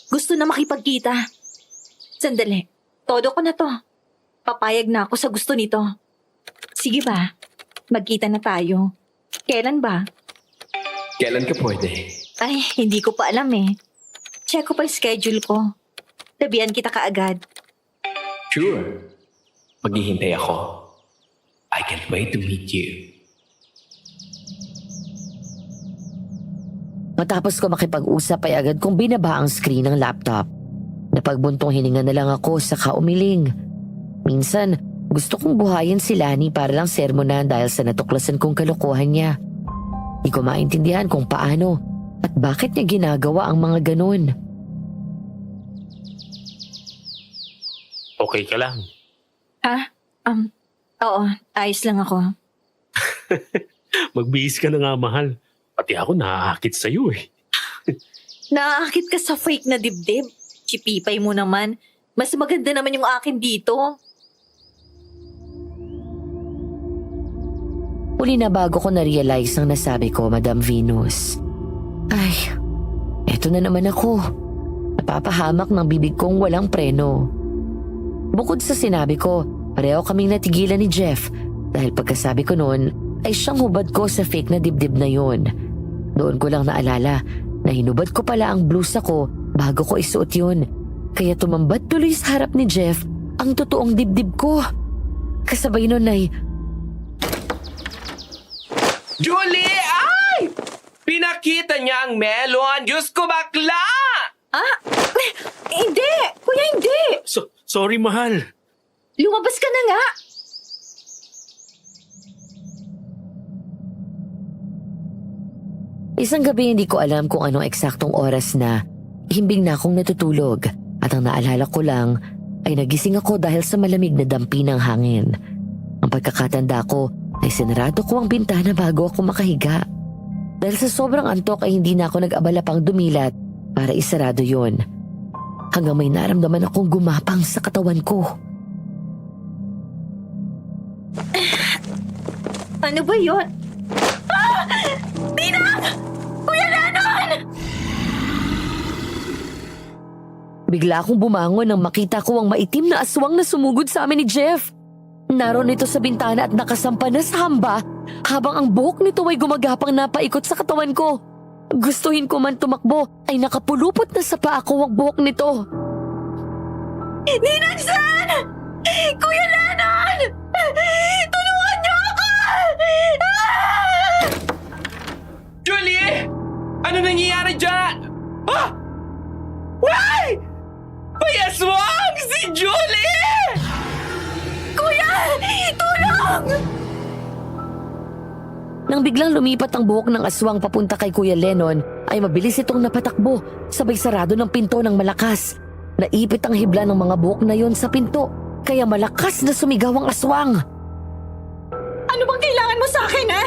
Gusto na makipagkita. Sandali, todo ko na to. Papayag na ako sa gusto nito. Sige ba? Magkita na tayo. Kailan ba? Kailan ka pwede? Ay, hindi ko pa alam eh. Check ko pa yung schedule ko. Sabihan kita kaagad. Sure. Maghihintay ako. I can't wait to meet you. Matapos ko makipag-usap ay agad kong binaba ang screen ng laptop. Napagbuntong hininga na lang ako saka umiling. Minsan, gusto kong buhayin si Lani para lang sermonan dahil sa natuklasan kong kalokohan niya. Di ko maintindihan kung paano at bakit niya ginagawa ang mga ganun. Okay ka lang. Ha? Oo, ayos lang ako. Magbihis ka na nga, mahal. Pati ako naaakit sa'yo eh. Naaakit ka sa fake na dibdib. Chipipay mo naman. Mas maganda naman yung akin dito. Uli na bago ko na-realize ang nasabi ko, Madam Venus. Ay, eto na naman ako. Napapahamak ng bibig kong walang preno. Bukod sa sinabi ko, pareho kaming natigilan ni Jeff dahil pagkasabi ko noon ay siyang hubad ko sa fake na dibdib na yun. Doon ko lang naalala na hinubad ko pala ang blusa ko bago ko isuot yun. Kaya tumambad tuloy sa harap ni Jeff ang totoong dibdib ko. Kasabay nun ay, Julie! Ay! Pinakita niya ang melon! Diyos ko, bakla! Hindi! Kuya, hindi! Sorry, mahal. Lumabas ka na nga! Isang gabi hindi ko alam kung anong eksaktong oras na himbing na akong natutulog at ang naalala ko lang ay nagising ako dahil sa malamig na dampi ng hangin. Ang pagkakatanda ko ay sinarado ko ang bintana bago ako makahiga. Dahil sa sobrang antok ay hindi na ako nag-abala pang dumilat para isarado yon. Hanggang may naramdaman akong gumapang sa katawan ko. Ano ba yun? Ninang! Kuya Lennon! Bigla akong bumangon nang makita ko ang maitim na aswang na sumugod sa amin ni Jeff. Naroon ito sa bintana at nakasampa na sa hamba habang ang buhok nito ay gumagapang na paikot sa katawan ko. Gustuhin ko man tumakbo ay nakapulupot na sa paa ko ang buhok nito. Ninang San! Kuya Lennon! Tulungan niyo ako! Julie! Ano nangyayari dyan? Ah! Why? May aswang! Si Julie! Kuya! Tulong! Nang biglang lumipat ang buhok ng aswang papunta kay Kuya Lennon, ay mabilis itong napatakbo, sabay sarado ng pinto ng malakas. Naipit ang hibla ng mga buhok na yon sa pinto, kaya malakas na sumigaw ang aswang. Ano bang kailangan mo sa akin, ha?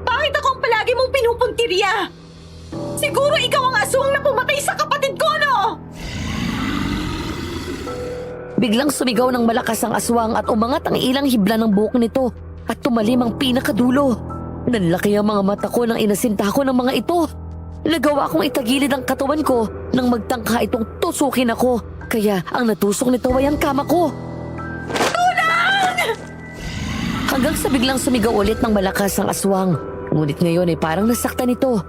Bakit ako ang palagi mong pinupuntirya? Siguro ikaw ang aswang na pumatay sa kapatid ko, no? Biglang sumigaw ng malakas ang aswang at umangat ang ilang hibla ng buhok nito at tumalim ang pinakadulo. Nanlaki ang mga mata ko nang inasinta ko ng mga ito. Nagawa kong itagilid ang katawan ko nang magtangka itong tusukin ako. Kaya ang natusok nito ay ang kama ko. Tulong! Hanggang sa biglang sumigaw ulit ng malakas ang aswang. Ngunit ngayon ay parang nasaktan ito.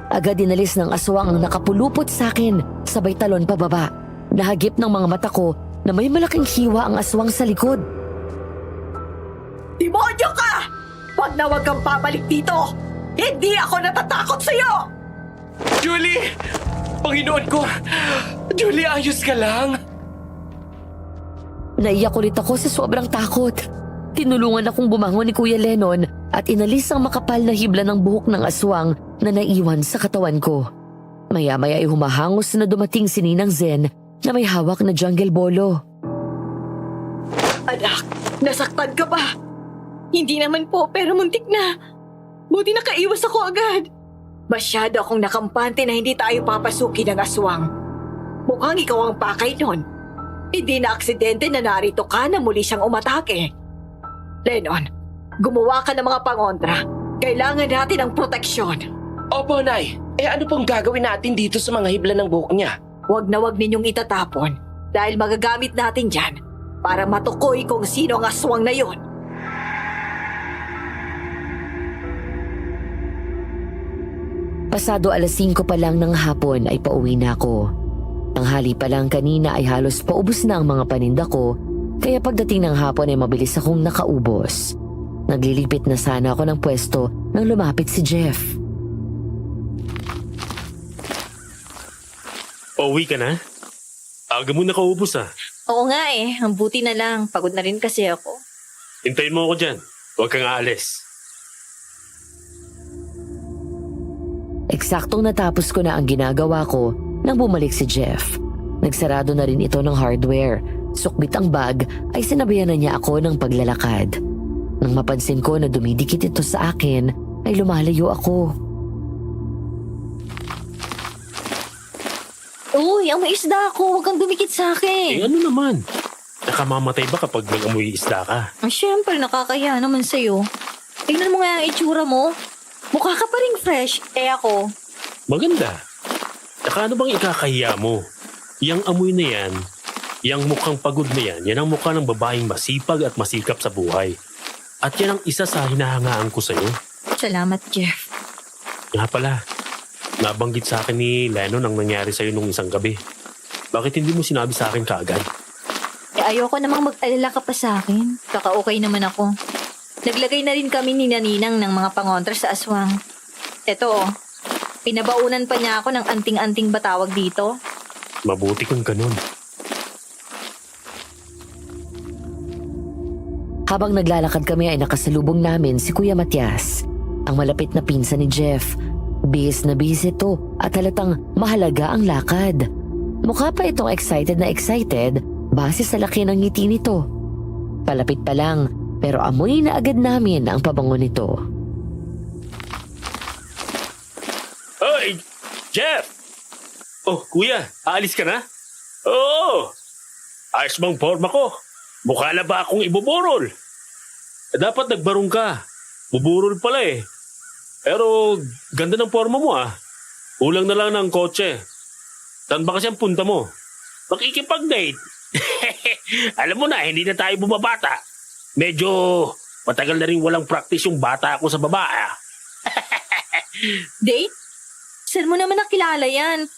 Agad dinalis ng aswang ang nakapulupot sa akin, sabay talon pababa. Nahagip ng mga mata ko na may malaking hiwa ang aswang sa likod. Demonyo ka! Huwag na huwag kang babalik dito! Hindi ako natatakot sa'yo! Julie! Panginoon ko! Julie, ayos ka lang? Naiyak ulit ako sa sobrang takot. Tinulungan akong bumangon ni Kuya Lennon at inalis ang makapal na hibla ng buhok ng aswang na naiwan sa katawan ko. Maya-maya ay humahangos na dumating si Ninang Zen na may hawak na jungle bolo. Anak, nasaktan ka ba? Hindi naman po, pero muntik na. Buti nakaiwas ako agad. Masyado akong nakampante na hindi tayo papasuki ng aswang. Mukhang ikaw ang pakay nun. Hindi na aksidente na narito ka na muli siyang umatake. Lennon, gumawa ka ng mga pangontra. Kailangan natin ng proteksyon. Opo, Nay. Ano pong gagawin natin dito sa mga hibla ng buhok niya? Huwag na huwag ninyong itatapon dahil magagamit natin dyan para matukoy kung sino ang aswang na yon. Pasado 5:00 pa lang ng hapon ay pauwi na ako. Tanghali pa lang kanina ay halos paubos na ang mga paninda ko, kaya pagdating ng hapon ay mabilis akong nakaubos. Naglilipit na sana ako ng pwesto nang lumapit si Jeff. Pauwi ka na? Aga mo nakaubos ah. Oo nga eh, ang buti na lang. Pagod na rin kasi ako. Hintayin mo ako dyan. Huwag kang aalis. Eksaktong natapos ko na ang ginagawa ko nang bumalik si Jeff. Nagsarado na rin ito ng hardware. Sukbit ang bag ay sinabayan na niya ako ng paglalakad. Nang mapansin ko na dumidikit ito sa akin, ay lumalayo ako. Uy, amoy isda ako. Huwag kang dumikit sa akin. Ano naman? Nakamamatay ba kapag nag-amoy isda ka? Siyempre, nakakaya naman sa'yo. Tingnan mo nga ang itsura mo. Mukha ka pa rin fresh. Ako. Maganda. Saka ano bang ikakahiya mo? Yang amoy na yan, yang mukhang pagod na yan ang mukha ng babaeng masipag at masikap sa buhay. At yan ang isa sa hinahangaan ko sa'yo. Salamat, Jeff. Nga pala, nabanggit sa akin ni Lennon ang nangyari sa'yo nung isang gabi. Bakit hindi mo sinabi sa akin kaagad? Ayoko namang mag-alala ka pa sa akin. Kaka-okay naman ako. Naglagay na rin kami ni Naninang ng mga pangontra sa aswang. Eto pinabaunan pa niya ako ng anting-anting batawag dito. Mabuti kung ganun. Habang naglalakad kami ay nakasalubong namin si Kuya Matias, ang malapit na pinsan ni Jeff. Bihis na bihis ito at halatang mahalaga ang lakad. Mukha pa itong excited na excited base sa laki ng ngiti nito. Palapit pa lang pero amoy na agad namin ang pabango nito. Hoy, Jeff! Oh, kuya, aalis ka na? Oo! Ayos bang forma ko? Mukha na ba akong ibuburol? Dapat nagbarong ka. Buburol pala eh. Pero ganda ng forma mo ah. Kulang na lang ng kotse. Saan ba kasi ang punta mo? Makikipag-date. Alam mo na, hindi na tayo bumabata. Medyo matagal na rin walang practice yung bata ako sa babae. Date? Saan mo naman nakilala yan?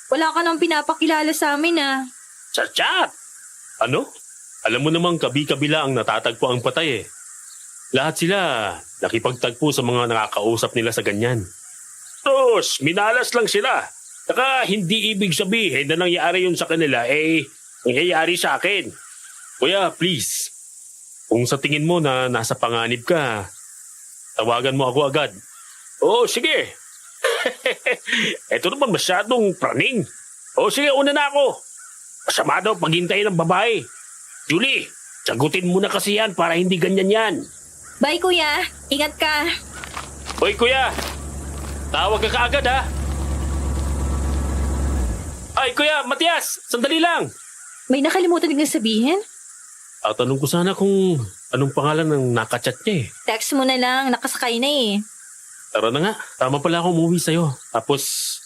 Wala ka nang pinapakilala sa amin ah. Sa chat. Ano? Alam mo namang kabi-kabila ang natatagpo ang patay eh. Lahat sila nakipagtagpo sa mga nakakausap nila sa ganyan. Tos, minalas lang sila. Saka hindi ibig sabihin na nangyari yun sa kanila nangyayari sa akin. Kuya, please. Kung sa tingin mo na nasa panganib ka, tawagan mo ako agad. Oo, sige. Eto naman masyadong praning. Oo, sige, una na ako. Masama daw paghintay ng babae. Julie, sagutin mo na kasi yan para hindi ganyan yan. Bye kuya, ingat ka. Hoy kuya, tawag ka kaagad ha. Ay kuya, Matias, sandali lang. May nakalimutan din sabihin? Tanong ko sana kung anong pangalan ng nakachat niya eh. Text mo na lang, nakasakay na eh. Tara na nga, tama pala ako umuwi sa'yo. Tapos,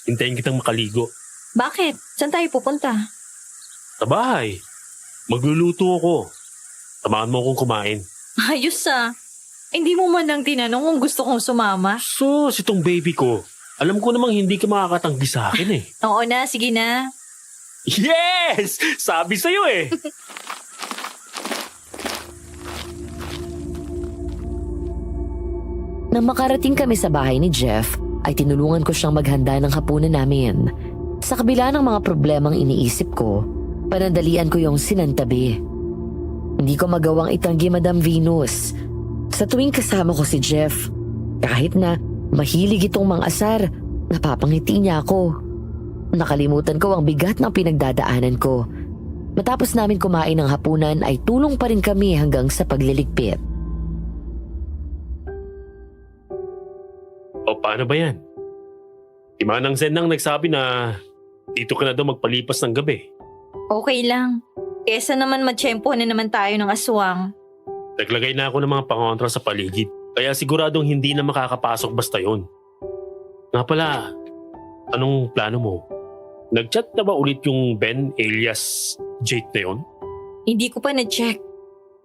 hintayin kitang makaligo. Bakit? Saan tayo pupunta? Sa bahay. Magluluto ako. Samahan mo akong kumain. Ayos ah. Hindi mo man lang tinanong kung gusto kong sumama. Sus, itong baby ko. Alam ko namang hindi ka makakatanggi sa akin eh. Oo na, sige na. Yes! Sabi sa'yo eh. Nang makarating kami sa bahay ni Jeff, ay tinulungan ko siyang maghanda ng hapunan namin. Sa kabila ng mga problemang iniisip ko, panandalian ko yung sinantabi. Hindi ko magawang itanggi Madam Venus. Sa tuwing kasama ko si Jeff, kahit na mahilig itong mang-asar, napapangiti niya ako. Nakalimutan ko ang bigat ng pinagdadaanan ko. Matapos namin kumain ng hapunan ay tulong pa rin kami hanggang sa pagliligpit. O paano ba yan? Si Manang Zen nang nagsabi na dito ka na daw magpalipas ng gabi. Okay lang. Kesa naman matsyempo na naman tayo ng aswang. Naglagay na ako ng mga pangontra sa paligid. Kaya siguradong hindi na makakapasok basta yon. Nga pala, anong plano mo? Nag-chat na ba ulit yung Ben alias Jake na yon? Hindi ko pa na-check.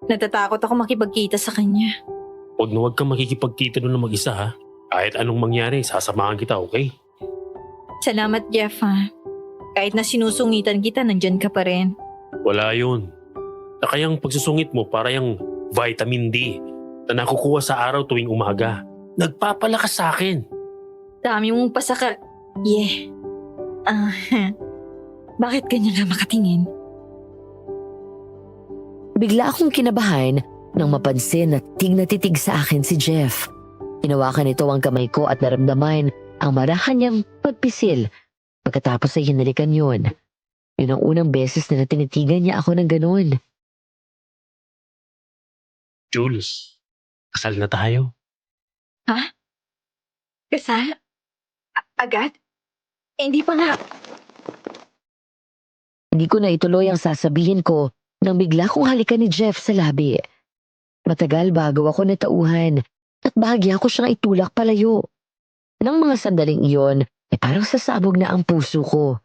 Natatakot ako makipagkita sa kanya. Huwag na huwag kang makikipagkita doon na mag-isa ha. Kahit anong mangyari, sasamahan kita, okay? Salamat Jeff ha. Kahit na sinusungitan kita, nandyan ka pa rin. Wala yun. Saka yung pagsusungit mo para yung vitamin D na nakukuha sa araw tuwing umaga. Nagpapalakas sa akin. Dami mong pasaka... Yeah. Bakit ganyan ka makatingin? Bigla akong kinabahan nang mapansin na tig na titig sa akin si Jeff. Hinawakan nito ang kamay ko at naramdaman ang marahan niyang pagpisil. Pagkatapos ay hinalikan yun. Yun ang unang beses na tinitigan niya ako ng ganun. Jules, kasal na tayo. Kasal? Agad? Hindi pa nga. Hindi ko na ituloy ang sasabihin ko nang bigla kong halikan ni Jeff sa labi. Matagal bago ako natauhan at bahagya ko siyang itulak palayo. Nang mga sandaling iyon, ay parang sasabog na ang puso ko.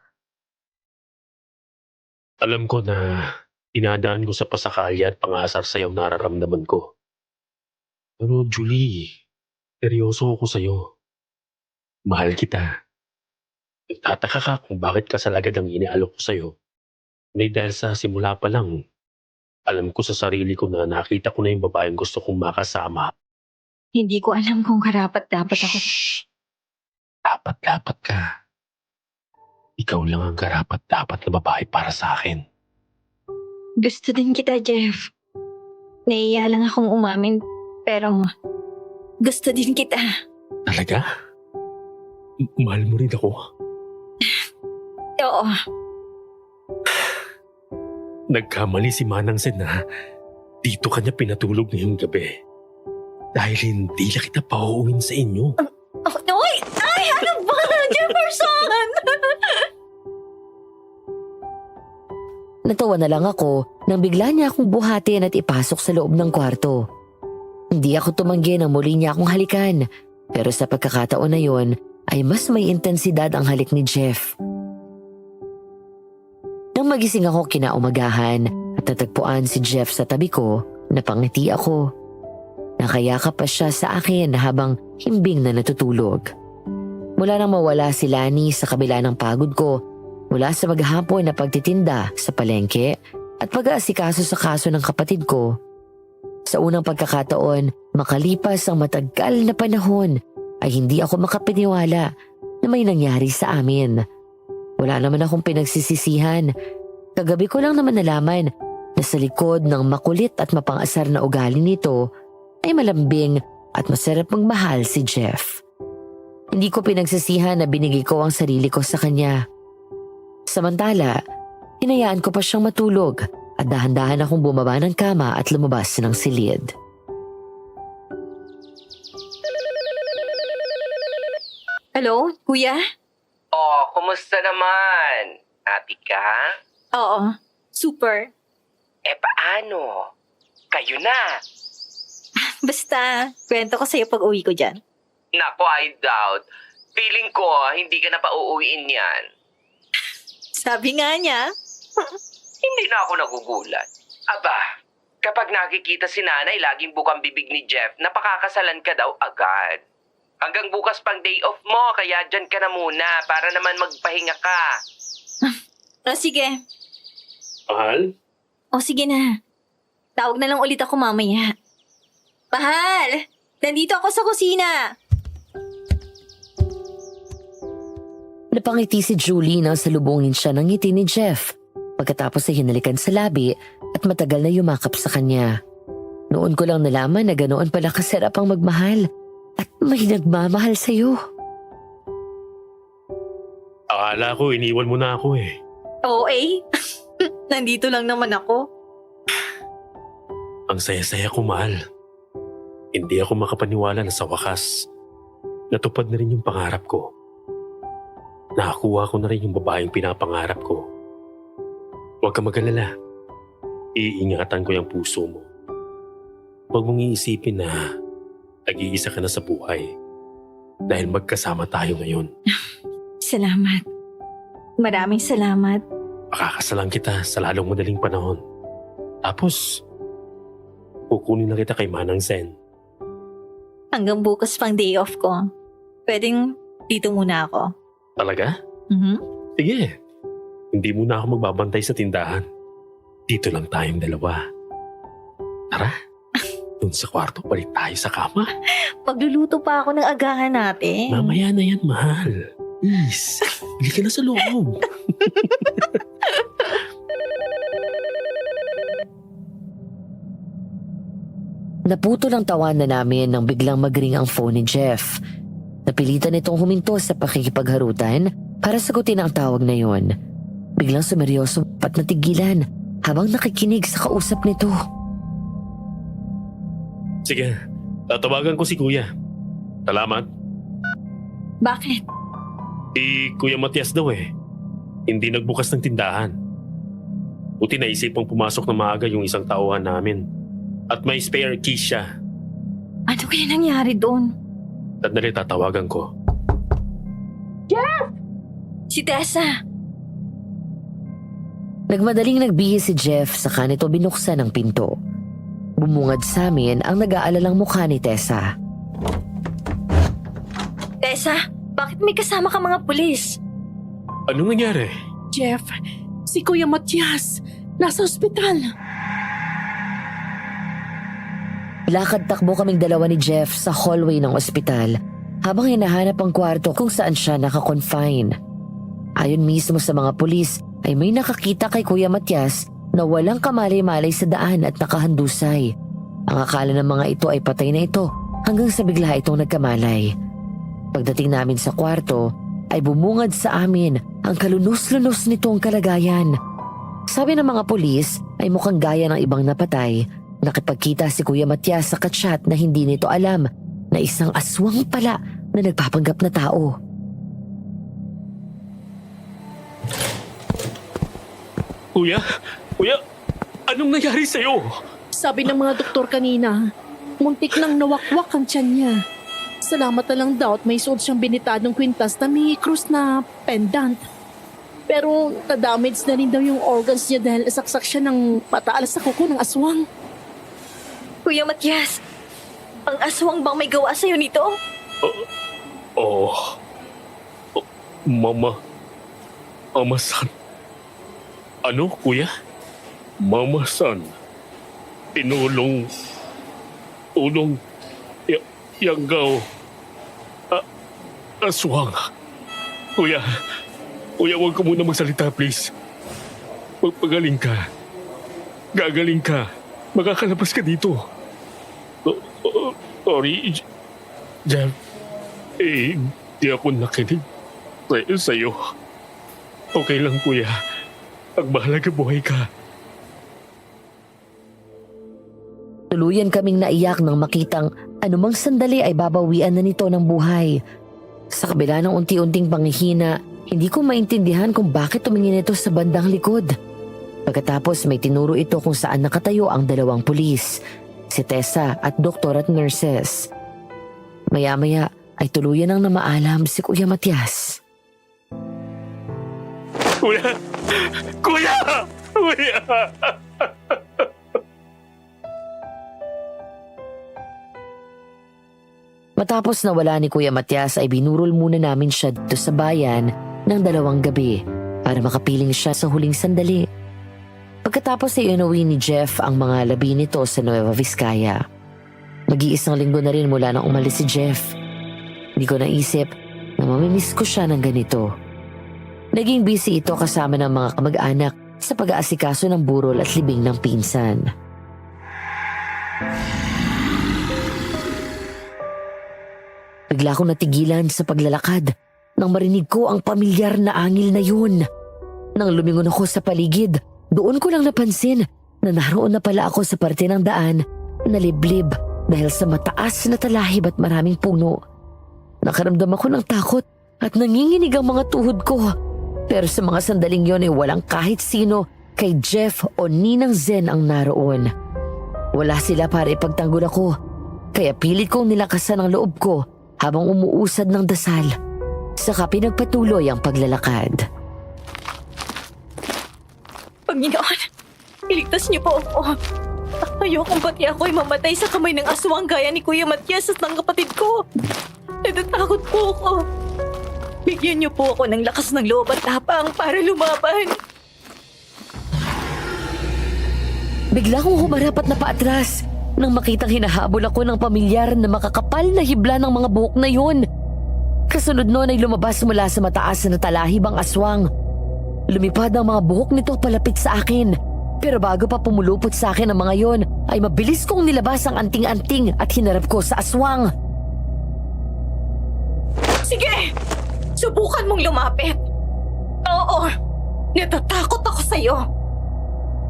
Alam ko na dinadaan ko sa pasakalya at pangasar sa'yo ang nararamdaman ko. Pero Julie, seryoso ako sa'yo. Mahal kita. Nagtataka ka kung bakit kasal agad ang inialok ko sa'yo. Hindi dahil sa simula pa lang, alam ko sa sarili ko na nakita ko na yung babaeng gusto kong makasama. Hindi ko alam kung karapat-dapat ako. Shh! Dapat ka. Ikaw lang ang karapat-dapat na babae para sa akin. Gusto din kita, Jeff. Naiiya lang akong umamin, pero gusto din kita. Talaga? Mahal mo rin ako. Oo. Nagkamali si Manang Sen na dito kanya pinatulog ngayong gabi. Dahil hindi na kita pauuwin sa inyo. Oh, oy! Ay, ano ba? Jefferson! Natawa na lang ako nang bigla niya akong buhatin at ipasok sa loob ng kwarto. Hindi ako tumanggi nang muli niya akong halikan, pero sa pagkakataon na yon ay mas may intensidad ang halik ni Jeff. Nang magising ako kinaumagahan at natagpuan si Jeff sa tabi ko, napangiti ako. Nakayakap pa siya sa akin habang himbing na natutulog. Mula nang mawala si Lani sa kabila ng pagod ko, mula sa maghapon na pagtitinda sa palengke at pag-aasikaso sa kaso ng kapatid ko. Sa unang pagkakataon, makalipas ang matagal na panahon, ay hindi ako makapaniwala na may nangyari sa amin. Wala naman akong pinagsisisihan. Kagabi ko lang naman nalaman na sa likod ng makulit at mapangasar na ugali nito ay malambing at masarap magmahal si Jeff. Hindi ko pinagsisihan na binigay ko ang sarili ko sa kanya. Samantala, hinayaan ko pa siyang matulog at dahan-dahan akong bumaba ng kama at lumabas ng silid. Hello, kuya? Oh, kumusta naman? Happy ka? Oo, super. Paano? Kayo na. Basta, kwento ko sa'yo pag uwi ko dyan. Nako, I doubt. Feeling ko, hindi ka na pauuwiin yan. Sabi nga niya. Hindi na ako nagugulat. Aba, kapag nakikita si nanay laging bukang bibig ni Jeff, napakakasalan ka daw agad. Hanggang bukas pang day off mo, kaya dyan ka na muna para naman magpahinga ka. O sige. Mahal? O sige na. Tawag na lang ulit ako mamaya. Mahal! Nandito ako sa kusina. Napangiti si Julie nang salubungin siya ng ngiti ni Jeff. Pagkatapos ay hinalikan sa labi at matagal na yumakap sa kanya. Noon ko lang nalaman na ganoon pala kasarap ang magmahal at may nagmamahal sa'yo. Akala ko iniwan mo na ako eh. Oo eh. Nandito lang naman ako. Ang saya-saya ko, mahal. Hindi ako makapaniwala na sa wakas natupad na rin yung pangarap ko. Nakakuha ko na rin yung babaeng pinapangarap ko. Huwag ka mag-alala. Iingatan ko yung puso mo. Huwag mong iisipin na nag-iisa ka na sa buhay dahil magkasama tayo ngayon. Salamat. Maraming salamat. Makakasalan kita sa lalong madaling panahon. Tapos, kukunin na kita kay Manang Sen. Hanggang bukas pang day off ko. Pwedeng dito muna ako. Talaga? Mhm. Sige. Hindi muna ako magbabantay sa tindahan. Dito lang tayong dalawa. Tara. Doon sa kwarto, balik tayo sa kama. Magluluto pa ako ng agahan natin. Mamaya na yan, mahal. Please. Bili ka na sa loob. Naputo ng tawanan namin nang biglang magring ang phone ni Jeff. Napilitan itong huminto sa pakikipagharutan para sagutin ang tawag na yon. Biglang sumeryoso at natigilan habang nakikinig sa kausap nito. Sige, tatawagan ko si Kuya. Salamat. Bakit? Si Kuya Matias daw eh. Hindi nagbukas ng tindahan. Buti naisipang pumasok na maaga yung isang tauhan namin. At may spare key siya. Ano kaya nangyari doon? Sandali, tatawagan ko. Si Tessa. Nagmadaling nagbihis si Jeff sa kanito binuksan ang pinto. Bumungad sa amin ang nag-aalalang mukha ni Tessa. Tessa, bakit may kasama ka mga pulis? Anong nangyari? Jeff, si Kuya Matias, nasa ospital. Lakad takbo kaming dalawa ni Jeff sa hallway ng ospital habang hinahanap ang kwarto kung saan siya nakakonfine. Ayon mismo sa mga pulis ay may nakakita kay Kuya Matias na walang kamalay-malay sa daan at nakahandusay. Ang akala ng mga ito ay patay na ito hanggang sa bigla itong nagkamalay. Pagdating namin sa kwarto, ay bumungad sa amin ang kalunos-lunos nitong kalagayan. Sabi ng mga pulis ay mukhang gaya ng ibang napatay. Nakipagkita si Kuya Matias sa kachat na hindi nito alam na isang aswang pala na nagpapanggap na tao. Kuya, anong nangyari sa'yo? Sabi ng mga doktor kanina, muntik nang nawakwak ang tiyan niya. Salamat na lang daw at may suot siyang binitadong kwintas na may krus na pendant. Pero na-damage na rin daw yung organs niya dahil nasaksak siya ng pataalas sa kuko ng aswang. Kuya Matias, ang aswang bang may gawa sa'yo nito? Mama San. Ano, kuya? Mama San. Tinulong. Yanggaw. Aswang. Kuya, huwag ka muna magsalita, please. Magpagaling ka. Gagaling ka. Makakalabas ka dito. Sorry, Jeff. Di ako nakinig sa'yo. Okay lang, kuya. Ang mahalaga buhay ka. Tuluyan kaming naiyak nang makitang anumang sandali ay babawian na nito ng buhay. Sa kabila ng unti-unting panghihina, hindi ko maintindihan kung bakit tumingin ito sa bandang likod. Pagkatapos may tinuro ito kung saan nakatayo ang dalawang pulis, si Tessa at doktor at nurses. Maya-maya ay tuluyan ang namaalam si Kuya Matias. Kuya! Matapos nawala ni Kuya Matias ay binurol muna namin siya dito sa bayan ng 2 gabi para makapiling siya sa huling sandali. Pagkatapos ay inuwi ni Jeff ang mga labi nito sa Nueva Vizcaya. Mag-iisang linggo na rin mula nang umalis si Jeff. Hindi ko naisip na mamimiss ko siya ng ganito. Naging busy ito kasama ng mga kamag-anak sa pag-aasikaso ng burol at libing ng pinsan. Bigla akong natigilan sa paglalakad nang marinig ko ang pamilyar na angil na yun. Nang lumingon ako sa paligid, doon ko lang napansin na naroon na pala ako sa parte ng daan na liblib dahil sa mataas na talahib at maraming puno. Nakaramdam ako ng takot at nanginginig ang mga tuhod ko. Pero sa mga sandaling yon ay walang kahit sino kay Jeff o Ninang Zen ang naroon. Wala sila para ipagtanggol ako, kaya pilit kong nilakasan ang loob ko habang umuusad ng dasal. Saka pinagpatuloy ang paglalakad. Panginoon, iligtas niyo po ako. Ayokong pati ako ay mamatay sa kamay ng aswang gaya ni Kuya Matias at ng kapatid ko. Natatakot po ako. Bigyan niyo po ako ng lakas ng loob at tapang para lumaban. Bigla kong humarap at napaatras nang makitang hinahabol ako ng pamilyar na makakapal na hibla ng mga buhok na yun. Kasunod nun ay lumabas mula sa mataas na talahib ang aswang. Lumipad ang mga buhok nito palapit sa akin. Pero bago pa pumulupot sa akin ang mga yon, ay mabilis kong nilabas ang anting-anting at hinarap ko sa aswang. Sige! Subukan mong lumapit. Oo, natatakot ako sa'yo.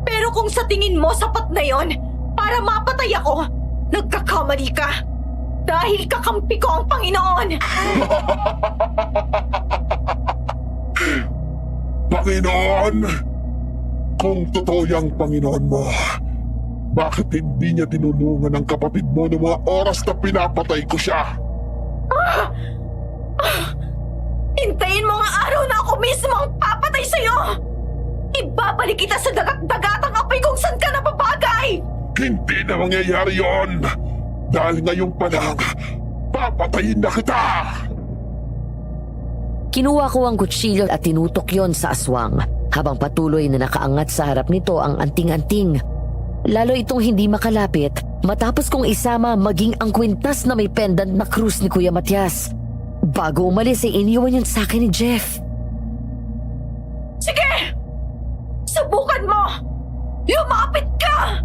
Pero kung sa tingin mo sapat na yon para mapatay ako, nagkakamali ka. Dahil kakampi ko ang Panginoon. Panginoon! Kung totoo yung Panginoon mo, bakit hindi niya tinulungan ang kapatid mo noong mga oras na pinapatay ko siya? Hintayin mo ang araw na ako mismo ang papatay sa'yo! Ibabalik kita sa dagat-dagatang apoy kung saan ka napapagay! Hindi na mangyayari yon! Dahil ngayon pa lang, papatayin na kita! Kinuha ko ang kutsilyo at tinutok yon sa aswang habang patuloy na nakaangat sa harap nito ang anting-anting. Lalo itong hindi makalapit matapos kong isama maging ang kwintas na may pendant na krus ni Kuya Matias. Bago umalis ay iniwan yun sa akin ni Jeff. Sige! Subukan mo! Lumapit ka!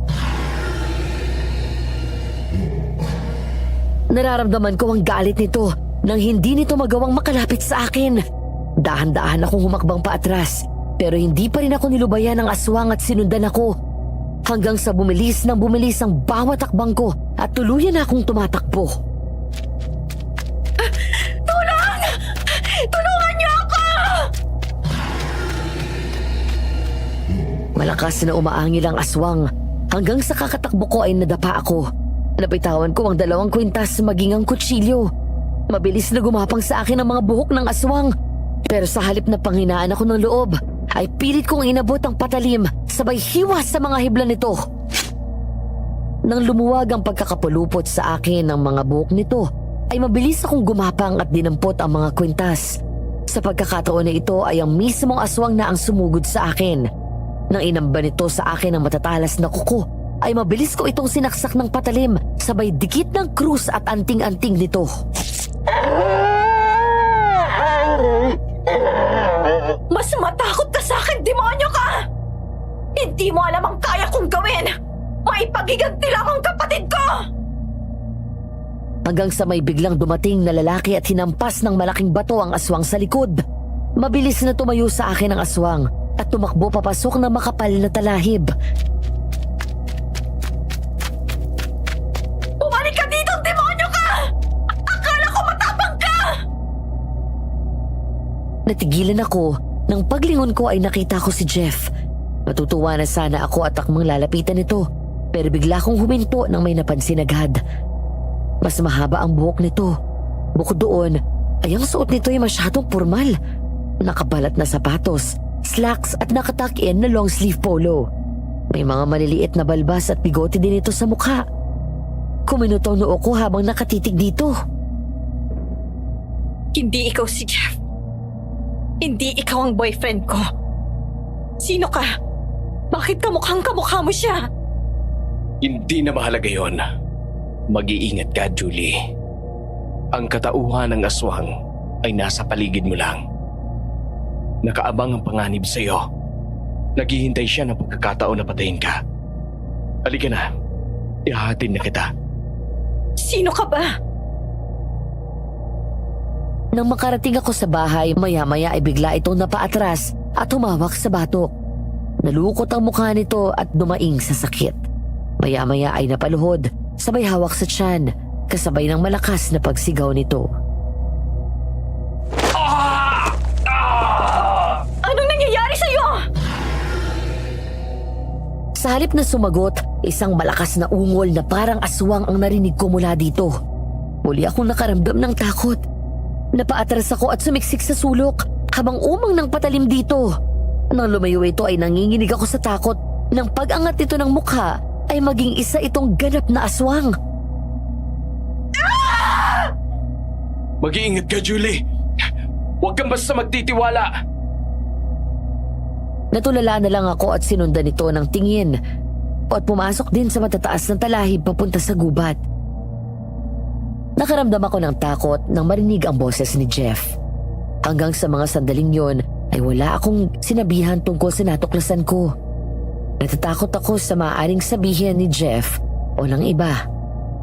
Nararamdaman ko ang galit nito Nang hindi nito magawang makalapit sa akin, dahan-dahan akong humakbang paatras pero hindi pa rin ako nilubayan ng aswang at sinundan ako. Hanggang sa bumilis ng bumilis ang bawat takbang ko at tuluyan na akong tumatakbo. Tulong! Tulungan niyo ako! Malakas na umaangil ang aswang. Hanggang sa kakatakbo ko ay nadapa ako. Napitawan ko ang 2 kwintas maging ang kutsilyo. Mabilis na gumapang sa akin ang mga buhok ng aswang. Pero sa halip na panghinaan ako ng loob, ay pilit kong inabot ang patalim sabay hiwas sa mga hibla nito. Nang lumuwag ang pagkakapulupot sa akin ng mga buhok nito, ay mabilis akong gumapang at dinampot ang mga kwintas. Sa pagkakataon na ito ay ang mismong aswang na ang sumugod sa akin. Nang inamba nito sa akin ang matatalas na kuko, ay mabilis ko itong sinaksak ng patalim sabay dikit ng krus at anting-anting nito. Mas matakot ka sa akin, demonyo ka! Hindi mo alam ang kaya kong gawin! Maipagiganti lang ang kapatid ko! Hanggang sa may biglang dumating na lalaki at hinampas ng malaking bato ang aswang sa likod. Mabilis na tumayo sa akin ang aswang at tumakbo papasok ng makapal na talahib. Bumalik ka dito, demonyo ka! Akala ko matapang ka! Natigilan ako nang paglingon ko ay nakita ko si Jeff. Matutuwa na sana ako at akmang lalapitan nito pero bigla kong huminto nang may napansin agad. Mas mahaba ang buhok nito. Bukod doon ay ang suot nito ay masyadong formal. Nakabalat na sapatos, slacks at nakatuck-in na long sleeve polo. May mga maliliit na balbas at bigote din ito sa mukha. Kuminutaw noo ko habang nakatitig dito. Hindi ikaw si Jeff. Hindi ikaw ang boyfriend ko. Sino ka? Bakit kamukha mo siya? Hindi na mahalaga yon. Mag-iingat ka, Julie. Ang katauhan ng aswang ay nasa paligid mo lang. Nakaabang ang panganib sa iyo. Naghihintay siya ng pagkakataon na patayin ka. Halika na. Ihahatid na kita. Sino ka ba? Nang makarating ako sa bahay, maya-maya ay bigla itong napaatras at humawak sa batok. Nalukot ang mukha nito at dumaing sa sakit. Maya-maya ay napaluhod, sabay hawak sa tiyan, kasabay ng malakas na pagsigaw nito. Anong nangyayari sa'yo? Sa halip na sumagot, isang malakas na ungol na parang aswang ang narinig ko mula dito. Muli akong nakaramdam ng takot. Napaatras ako at sumiksik sa sulok habang umang ng patalim dito. Nang lumayo ito ay nanginginig ako sa takot nang pag-angat nito ng mukha ay maging isa itong ganap na aswang. Mag-iingat ka, Julie. Huwag kang basta magtitiwala. Natulala na lang ako at sinundan ito ng tingin at pumasok din sa matataas ng talahib papunta sa gubat. Nakaramdam ako ng takot nang marinig ang boses ni Jeff. Hanggang sa mga sandaling yon ay wala akong sinabihan tungkol sa natuklasan ko. Natatakot ako sa maaaring sabihin ni Jeff o ng iba.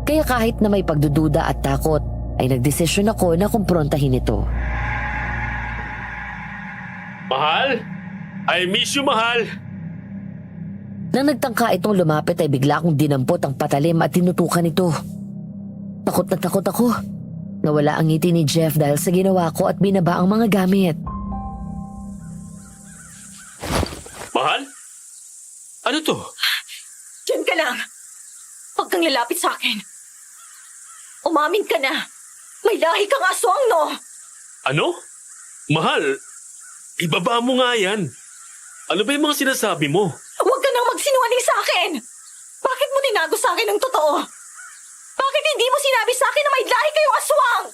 Kaya kahit na may pagdududa at takot ay nagdesisyon ako na kumprontahin ito. Mahal? I miss you, mahal. Nang nagtangka itong lumapit ay bigla akong dinampot ang patalim at tinutukan ito. Takot na takot ako. Nawala ang ngiti ni Jeff dahil sa ginawa ko at binaba ang mga gamit. Mahal? Ano to? Diyan ka lang. Huwag kang lalapit sa akin. Umamin ka na. May lahi kang aswang, no? Ano? Mahal, ibaba mo nga yan. Ano ba yung mga sinasabi mo? Huwag ka nang magsinungaling sa akin. Bakit mo tinago sa akin ang totoo? Bakit hindi mo sinabi sa akin na may lahi kayong aswang?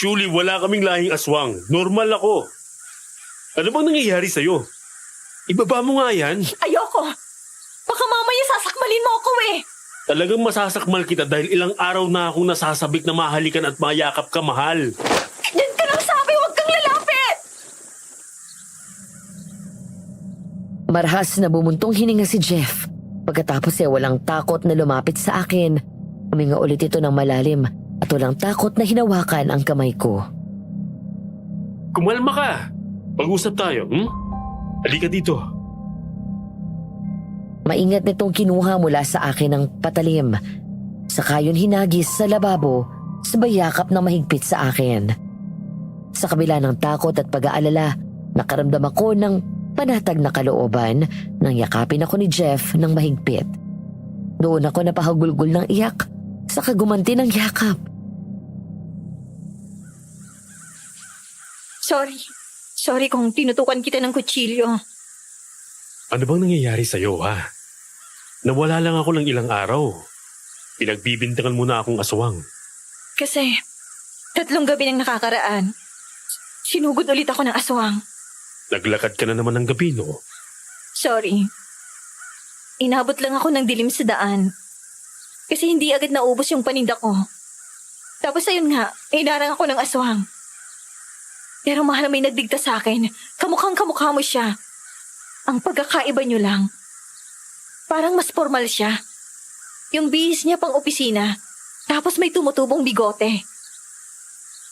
Julie, wala kaming lahing aswang. Normal ako. Ano bang nangyayari sa'yo? Ibaba mo nga yan. Ayoko. Baka mamaya sasakmalin mo ako eh. Talagang masasakmal kita dahil ilang araw na akong nasasabik na mahalikan at mayakap ka, mahal. Diyan ka lang sabi, huwag kang lalapit. Marahas na bumuntong hininga si Jeff. Pagkatapos ay walang takot na lumapit sa akin. Huminga ulit ito ng malalim at walang takot na hinawakan ang kamay ko. Kumalma ka. Pag-usap tayo, Halika dito. Maingat nitong kinuha mula sa akin ang patalim. Saka yun hinagis sa lababo, sabay yakap na mahigpit sa akin. Sa kabila ng takot at pag-aalala, nakaramdam ako ng panatag na kalooban nang yakapin ako ni Jeff ng mahigpit. Doon ako napahagulgol ng iyak, saka gumanti ng yakap. Sorry kung tinutukan kita ng kutsilyo. Ano bang nangyayari sa'yo, ha? Nawala lang ako ng ilang araw. Pinagbibintangan mo na akong aswang. Kasi 3 gabi nang nakakaraan. Sinugod ulit ako ng aswang. Naglakad ka na naman ng gabi, no? Sorry. Inabot lang ako ng dilim sa daan. Kasi hindi agad naubos yung paninda ko. Tapos ayun nga, inarang ako ng aswang. Pero mahal, may nagdigta sa akin. Kamukhang kamukha mo siya. Ang pagkakaiba niyo lang. Parang mas formal siya. Yung bihis niya pang opisina. Tapos may tumutubong bigote.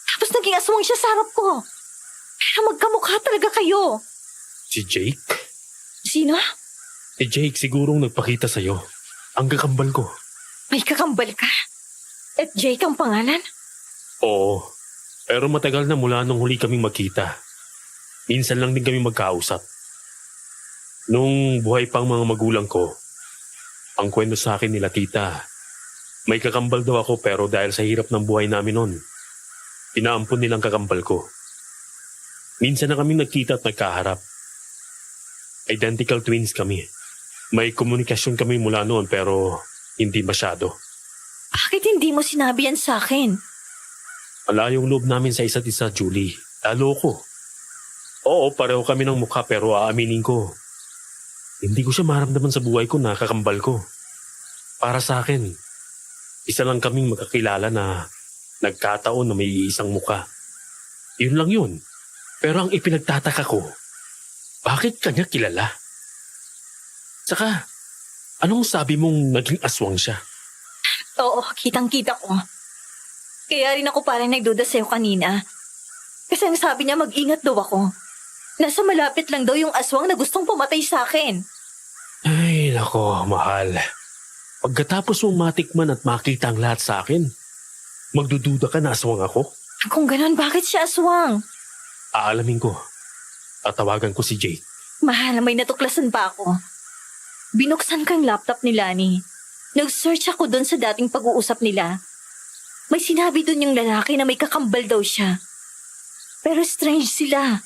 Tapos naging aswang siya sa harap ko. Pero magkamukha talaga kayo. Si Jake? Sino? Si Jake sigurong nagpakita sa'yo. Ang kakambal ko. May kakambal ka? At Jake ang pangalan? Oo. Pero matagal na mula nung huli kaming magkita. Minsan lang din kami magkausap. Nung buhay pang mga magulang ko, ang kwento sa akin nila tita, may kakambal daw ako pero dahil sa hirap ng buhay namin noon, pinaampun nilang kakambal ko. Minsan na kaming nagkita at nagkaharap. Identical twins kami. May komunikasyon kami mula noon pero hindi masyado. Bakit hindi mo sinabi yan sa akin? Malayong loob namin sa isa't isa, Julie. Lalo ko. Oo, pareho kami ng mukha pero aaminin ko. Hindi ko siya maramdaman sa buhay ko na kakambal ko. Para sa akin, isa lang kaming magkakilala na nagkataon na may isang mukha. Yun lang yun. Pero ang ipinagtataka ko, bakit kanya kilala? Tsaka, anong sabi mong naging aswang siya? Oo, kitang-kita ko. Kaya rin ako parang nagduda sa'yo kanina. Kasi ang sabi niya mag-ingat daw ako. Nasa malapit lang daw yung aswang na gustong pumatay sa akin. Ay, nako, mahal. Pagkatapos mong matikman at makita ang lahat sa akin, magdududa ka na aswang ako? Kung ganon, bakit siya aswang? Aalamin ko. Tatawagan ko si Jake. Mahal, may natuklasan pa ako. Binuksan ko yung laptop ni Lani. Nag-search ako doon sa dating pag-uusap nila. May sinabi doon yung lalaki na may kakambal daw siya. Pero strange sila.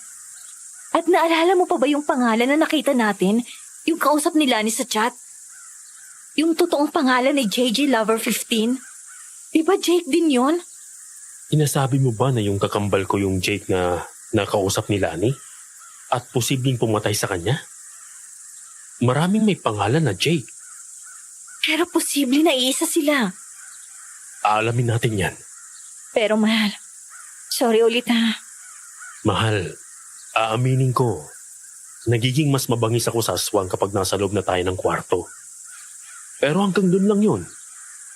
At naalala mo pa ba yung pangalan na nakita natin? Yung kausap ni Lani sa chat? Yung totoong pangalan ni JJ Lover 15? Diba Jake din yon? Inasabi mo ba na yung kakambal ko yung Jake na nakausap ni Lani? At posibleng pumatay sa kanya? Maraming may pangalan na Jake. Pero posible na iisa sila. Aalamin natin yan. Pero mahal, sorry ulit ha. Mahal, aaminin ko. Nagiging mas mabangis ako sa aswang kapag nasa loob na tayo ng kwarto. Pero hanggang dun lang yun.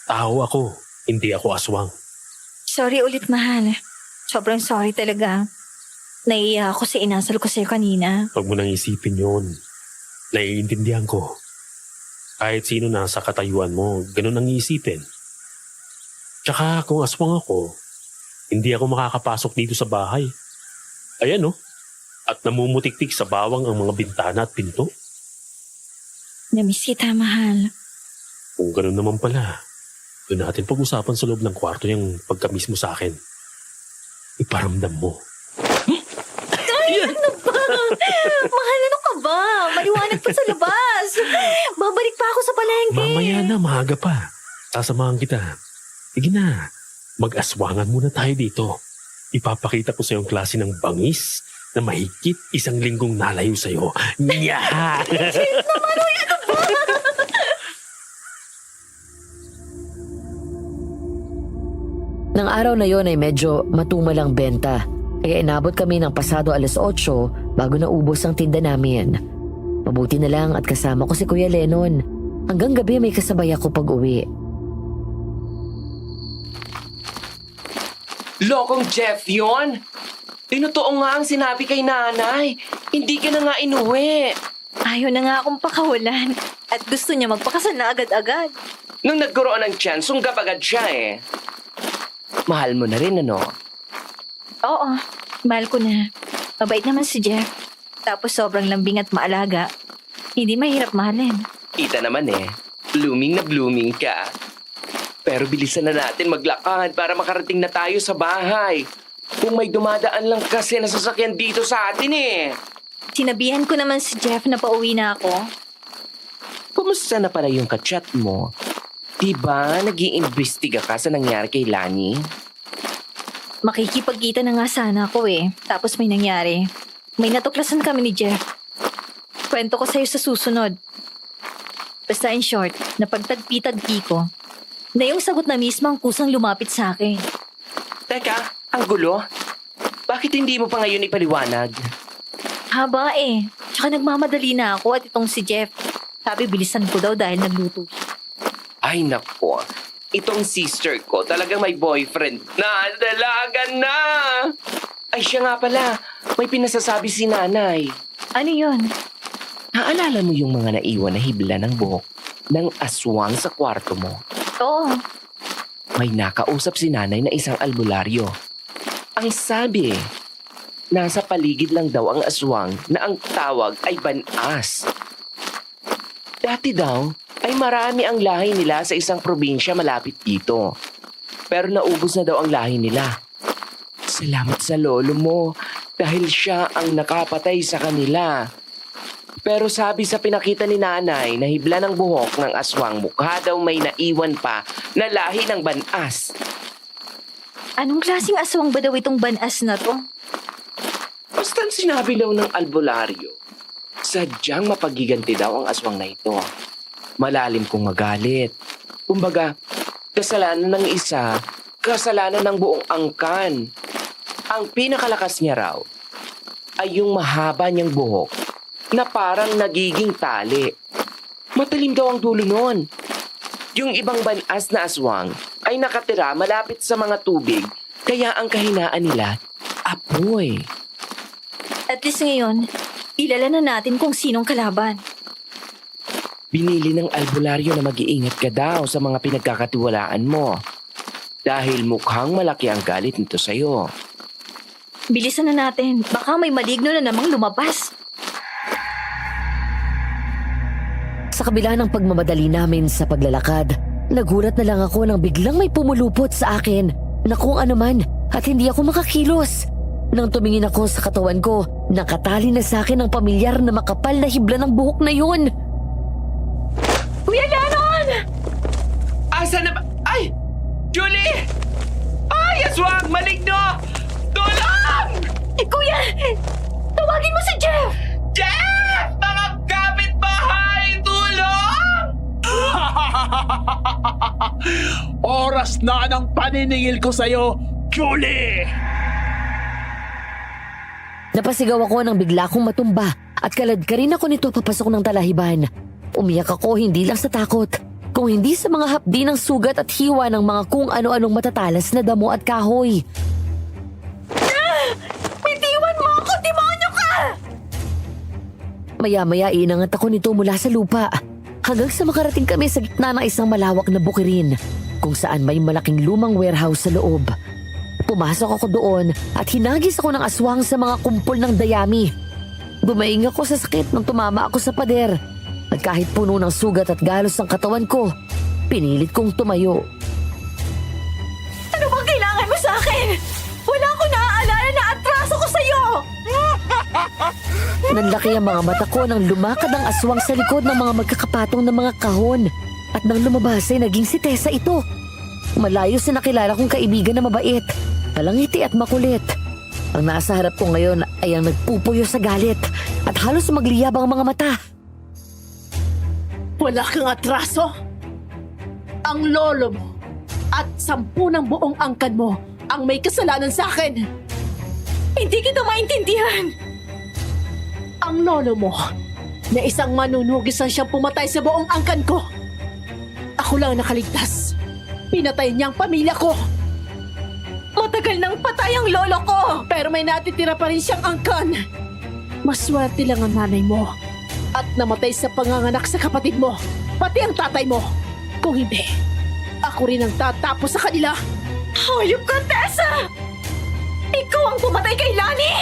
Tao ako, hindi ako aswang. Sorry ulit mahal. Sobrang sorry talaga. Naiiyak ako sa inasal ko sa'yo kanina. Huwag mo nang isipin yun. Naiintindihan ko. Kahit sino nasa katayuan mo, ganun ang iisipin. Tsaka kung aswang ako, hindi ako makakapasok dito sa bahay. Ayan at namumutik-tik sa bawang ang mga bintana at pinto. Namiss kita, mahal. Kung ganun naman pala, doon natin pag-usapan sa loob ng kwarto yung pagka-miss mo sa akin. Iparamdam mo. Ano ba? Mahal, ano ka ba? Maliwanag pa sa labas. Babalik pa ako sa palengke. Mamaya na, maaga pa. Sasamahan kita. Sige na, mag-aswangan muna tayo dito. Ipapakita ko sa yung klase ng bangis na mahigit 1 linggong nalayo sa'yo. Nya! Nang araw na yon ay medyo matumalang benta. Kaya inabot kami ng pasado 8:00 bago naubos ang tinda namin. Mabuti na lang at kasama ko si Kuya Lennon. Hanggang gabi may kasabay ako pag-uwi. Lokong Jeff yon. Tinutuo nga ang sinabi kay nanay. Hindi ka na nga inuwi. Ayaw na nga akong pakawalan. At gusto niya magpakasal na agad-agad. Nung nagkaroon ng chance, sunggap agad siya eh. Mahal mo na rin, ano? Oo, mahal ko na. Mabait naman si Jeff. Tapos sobrang lambing at maalaga. Hindi mahirap mahalin. Kita naman eh. Blooming na blooming ka. Pero bilisan na natin maglakad para makarating na tayo sa bahay. Kung may dumadaan lang kasi na sasakyan dito sa atin eh. Sinabihan ko naman si Jeff na pauwi na ako. Kumusta na pala yung kachat mo? Diba nag-iimbestiga ka sa nangyari kay Lani? Makikipagkita na nga sana ako eh. Tapos may nangyari. May natuklasan kami ni Jeff. Kwento ko sa'yo sa susunod. Basta in short, napagtagpi-tagpi ko na yung sagot na mismo ang kusang lumapit sa akin. Teka, ang gulo. Bakit hindi mo pa ngayon ipaliwanag? Haba eh. Tsaka nagmamadali na ako at itong si Jeff. Sabi bilisan ko daw dahil nagluto siya. Ay nako, itong sister ko talagang may boyfriend na dalaga na. Ay siya nga pala, may pinasasabi si nanay. Ano yun? Naalala mo yung mga naiwan na hibla ng buhok ng aswang sa kwarto mo? Oo. May nakausap si nanay na isang albularyo. Ang sabi, nasa paligid lang daw ang aswang na ang tawag ay banas. Dati daw ay marami ang lahi nila sa isang probinsya malapit dito. Pero naubos na daw ang lahi nila. Salamat sa lolo mo dahil siya ang nakapatay sa kanila. Pero sabi sa pinakita ni nanay na hibla ng buhok ng aswang, mukha daw may naiwan pa na lahi ng banas. Anong klaseng aswang ba daw itong banas na to? Basta't sinabi daw ng albularyo, sadyang mapagiganti daw ang aswang na ito. Malalim kong magalit. Kumbaga, kasalanan ng isa, kasalanan ng buong angkan. Ang pinakalakas niya raw ay yung mahaba niyang buhok na parang nagiging tali. Matalim daw ang dulo nun. Yung ibang banas na aswang ay nakatira malapit sa mga tubig, kaya ang kahinaan nila, apoy. At least ngayon, ilala na natin kung sinong kalaban. Binili ng albularyo na mag-iingat ka daw sa mga pinagkakatiwalaan mo. Dahil mukhang malaki ang galit nito sa'yo. Bilisan na natin. Baka may maligno na namang lumabas. Sa kabila ng pagmamadali namin sa paglalakad, nagulat na lang ako nang biglang may pumulupot sa akin na kung ano man at hindi ako makakilos. Nang tumingin ako sa katawan ko, nakatali na sa akin ang pamilyar na makapal na hibla ng buhok na yun. Kuya Ganon! Asa na ba? Ay! Julie! Ay, aswang! Maligno! Tulong! Kuya! Tawagin mo si Jeff! Jeff! Mga kapitbahay! Tulong! Oras na ng paniningil ko sa'yo, Julie! Napasigaw ako nang bigla kong matumba at kalad ka rin ako nito papasok ng talahiban. Umiyak ako hindi lang sa takot, kung hindi sa mga hapdi ng sugat at hiwa ng mga kung ano-anong matatalas na damo at kahoy. Bitiwan mo ako! Demonyo ka! Maya-maya inangat ako nito mula sa lupa hanggang sa makarating kami sa gitna ng isang malawak na bukirin kung saan may malaking lumang warehouse sa loob. Pumasok ako doon at hinagis ako ng aswang sa mga kumpol ng dayami. Bumaing ako sa sakit nang tumama ako sa pader. At kahit puno ng sugat at galos ang katawan ko, pinilit kong tumayo. Ano bang kailangan mo sa akin? Wala akong naaalala na atraso ko sa'yo! Nanlaki ang mga mata ko nang lumakad ang aswang sa likod ng mga magkakapatong na mga kahon. At nang lumabas ay naging si Tessa ito. Malayo sa nakilala kong kaibigan na mabait, palangiti at makulit. Ang nasa harap ko ngayon ay ang nagpupuyo sa galit at halos magliyab ang mga mata. Wala kang atraso. Ang lolo mo at 10 ng buong angkan mo ang may kasalanan sa akin. Hindi kita maintindihan! Ang lolo mo na isang manunugis ang siyang pumatay sa buong angkan ko. Ako lang nakaligtas. Pinatay niya ang pamilya ko. Matay Matagal nang patay ang lolo ko! Pero may natitira pa rin siyang angkan. Maswerte lang ang nanay mo. At namatay sa panganganak sa kapatid mo. Pati ang tatay mo. Kung hindi, ako rin ang tatapos sa kanila. Hayop ka, Tessa! Ikaw ang pumatay kay Lani!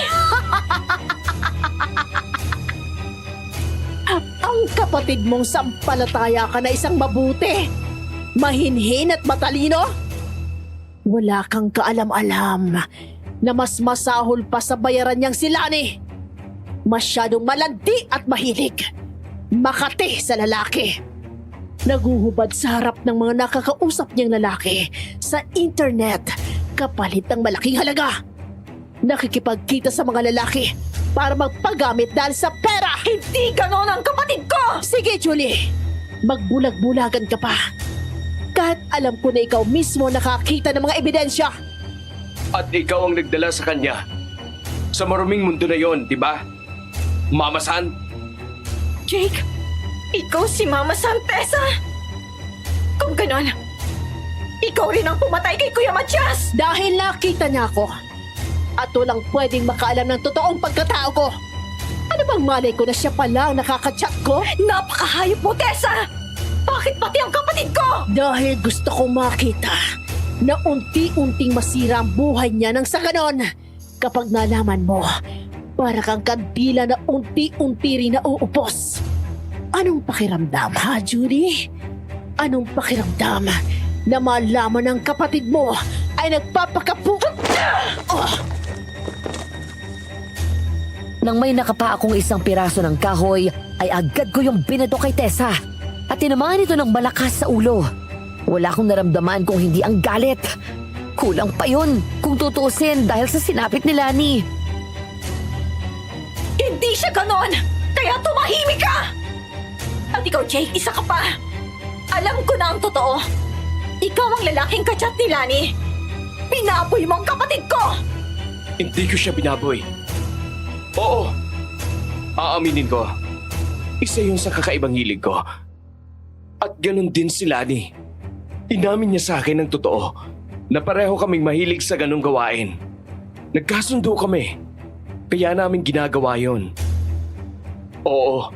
Ang kapatid mong sampalataya ka na isang mabuti. Mahinhin at matalino. Wala kang kaalam-alam na mas masahol pa sa bayaran niyang si Lani. Masyadong malandi at mahilig. Makati sa lalaki. Naguhubad sa harap ng mga nakakausap niyang lalaki sa internet kapalit ng malaking halaga. Nakikipagkita sa mga lalaki para magpagamit dahil sa pera. Hindi ganon ang kapatid ko! Sige, Julie. Magbulag-bulagan ka pa. Kahit alam ko na ikaw mismo nakakita ng mga ebidensya. At ikaw ang nagdala sa kanya. Sa maruming mundo na yon, di ba? Mama San? Jake, ikaw si Mama Santesa! Kung ganon, ikaw rin ang pumatay kay Kuya Matias! Dahil nakita niya ako. At walang pwedeng makaalam ng totoong pagkatao ko. Ano bang malay ko na siya pala ang nakakachat ko? Napakahayop mo, Tessa! Bakit pati ang kapatid ko? Dahil gusto kong makita na unti-unting masira ang buhay niya nang sa ganon. Kapag nalaman mo, para kang kandila na unti-unti rin na uupos. Anong pakiramdam, ha, Julie? Anong pakiramdam na malaman ng kapatid mo ay nagpapakapu... Oh! Nang may nakapa akong isang piraso ng kahoy, ay agad ko yung binato kay Tessa at tinamaan ito ng malakas sa ulo. Wala akong naramdaman kung hindi ang galit. Kulang pa yun kung tutuusin dahil sa sinapit ni Lani. Hindi siya ganon! Kaya tumahimik ka! At ikaw, Jake, isa ka pa! Alam ko na ang totoo. Ikaw ang lalaking kachat ni Lani. Pinaboy mo ang kapatid ko! Hindi ko siya binaboy. Oo. Aaminin ko. Isa yun sa kakaibang hilig ko. At ganun din si Lani. Inamin niya sa akin ng totoo na pareho kaming mahilig sa ganung gawain. Nagkasundo kami. Kaya namin ginagawa yon. Oo.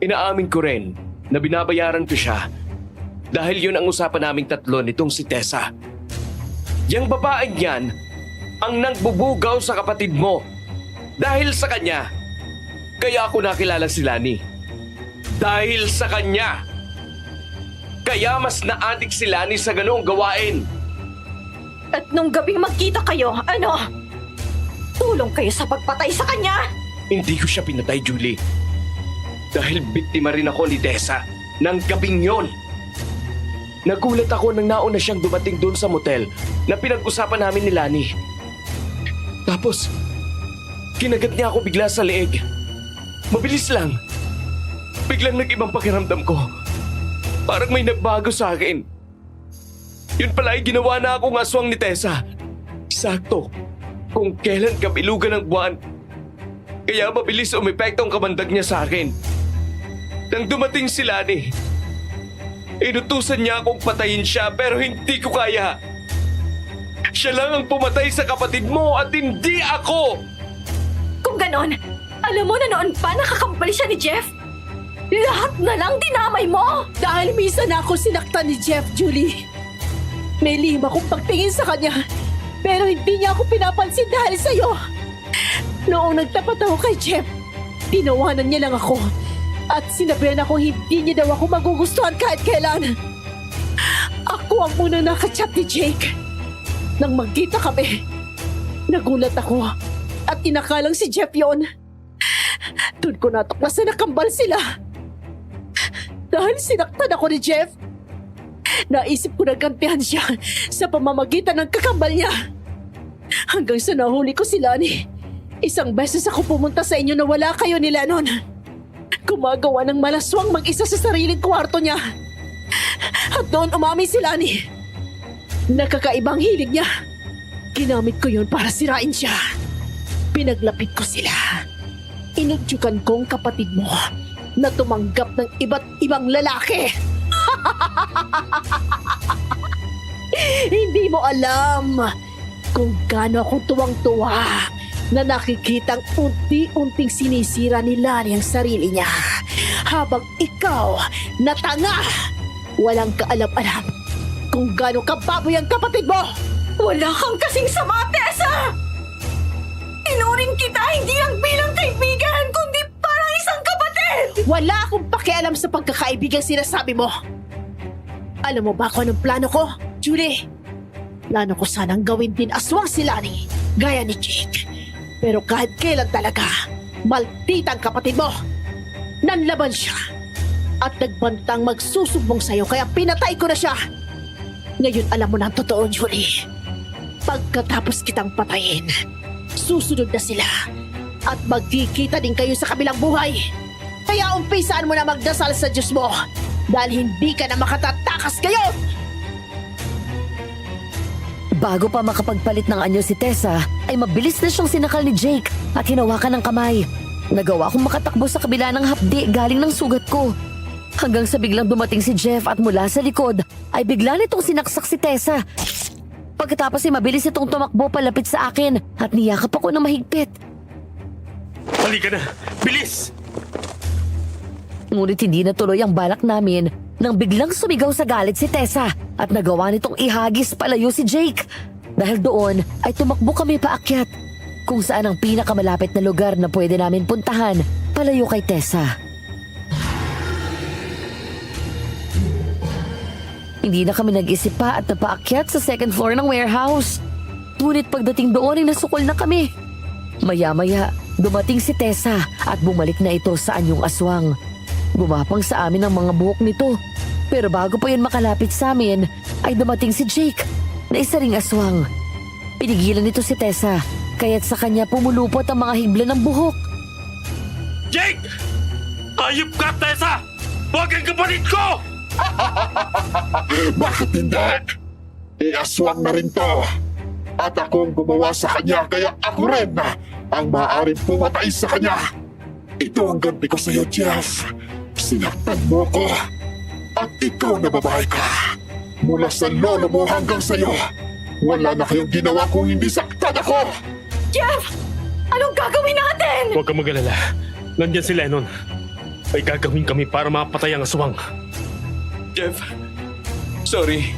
Inaamin ko rin na binabayaran ko siya dahil yun ang usapan naming tatlo nitong si Tessa. Yang babaeng yan ang nangbubugaw sa kapatid mo. Dahil sa kanya, kaya ako nakilala si Lani. Dahil sa kanya, kaya mas naadik si Lani sa ganoong gawain. At nung gabing magkita kayo, ano? Tulong kayo sa pagpatay sa kanya? Hindi ko siya pinatay, Julie. Dahil biktima rin ako ni Tessa ng gabing yon. Nagulat ako nang nauna siyang dumating doon sa motel na pinag-usapan namin ni Lani. Tapos, kinagat niya ako bigla sa leeg. Mabilis lang. Biglang nag-ibang pakiramdam ko. Parang may nagbago sa akin. Yun pala ay ginawa na akong aswang ni Tessa. Sakto. Kung kailan kabilugan ng buwan. Kaya mabilis umepekto ang kamandag niya sa akin. Nang dumating si Lani, inutusan niya akong patayin siya pero hindi ko kaya. Siya lang ang pumatay sa kapatid mo at hindi ako! Kung ganon, alam mo na noon pa nakakampali siya ni Jeff? Lahat na lang dinamay mo! Dahil minsan na ako sinaktan ni Jeff, Julie. May lima kong pagtingin sa kanya, pero hindi niya ako pinapansin dahil sa'yo. Noong nagtapat ako kay Jeff, tinawanan niya lang ako at sinabihan ako hindi niya daw ako magugustuhan kahit kailan. Ako ang unang nakachat ni Jake. Nang magkita kami, nagulat ako at inakalang si Jeff yon. Doon ko natuklasan na kambal sila. Dahil sinaktan ako ni Jeff, naisip ko na gantihan siya sa pamamagitan ng kakambal niya. Hanggang sa nahuli ko si Lani. Isang beses ako pumunta sa inyo na wala kayo nila noon. Gumagawa ng malaswang mag-isa sa sariling kwarto niya. At doon umamin si Lani. Nakakaibang hilig niya. Ginamit ko yun para sirain siya. Pinaglapit ko sila. Inudyukan kong kapatid mo na tumanggap ng iba't ibang lalaki. Hindi mo alam. kung gaano akong tuwang-tuwa na nakikitang unti-unting sinisira ni Lani ang sarili niya. Habang ikaw, na tanga, walang kaalam-alam kung gaano kababoy ang kapatid mo. Wala kang kasing sama, Tessa! Tinuring kita hindi lang bilang kaibigan, kundi parang isang kapatid! Wala akong pakialam sa pagkakaibigang sinasabi mo. Alam mo ba kung anong plano ko, Julie? Plano ko sanang gawin din aswang si Lani, gaya ni Jake. Pero kahit kailan talaga, maldita ang kapatid mo. Nanlaban siya at nagbantang magsusumbong sa'yo kaya pinatay ko na siya. Ngayon alam mo na ang totoo, Julie. Pagkatapos kitang patayin, susunod na sila at magkikita din kayo sa kabilang buhay. Kaya umpisaan mo na magdasal sa Diyos mo dahil hindi ka na makatatakas ngayon. Bago pa makapagpalit ng anyo si Tessa, ay mabilis na siyang sinakal ni Jake at hinawakan ng kamay. Nagawa akong makatakbo sa kabila ng hapdi galing ng sugat ko. Hanggang sa biglang dumating si Jeff at mula sa likod ay bigla nitong sinaksak si Tessa. Pagkatapos ay mabilis itong tumakbo palapit sa akin at niyakap ako ng mahigpit. Halika na! Bilis! Ngunit hindi natuloy ang balak namin nang biglang sumigaw sa galit si Tessa at nagawa nitong ihagis palayo si Jake. Dahil doon ay tumakbo kami paakyat kung saan ang pinakamalapit na lugar na pwede namin puntahan palayo kay Tessa. Hindi na kami nag-isip pa at napaakyat sa second floor ng warehouse. Ngunit pagdating doon ay nasukol na kami. Maya-maya, dumating si Tessa at bumalik na ito sa anyong aswang. Gumapang sa amin ang mga buhok nito. Pero bago pa yun makalapit sa amin, ay dumating si Jake na isa ring aswang. Pinigilan nito si Tessa, kaya't sa kanya pumulupot ang mga hibla ng buhok. Jake! Ayop ka, Tessa! Huwag ang kapatid ko! Bakit hindi? Iaswang na rin to. At akong gumawa sa kanya kaya ako rin ang maaaring pumatay sa kanya. Ito ang ganti ko sa'yo, Jeff. Sinaktan mo ko. At ikaw na babae ka. Mula sa lolo mo hanggang sa'yo, wala na kayong ginawa kung hindi saktan ako. Jeff! Anong gagawin natin? Huwag kang mag-alala. Nandyan si Lennon. May gagawin kami para mapatay ang aswang. Jeff, sorry.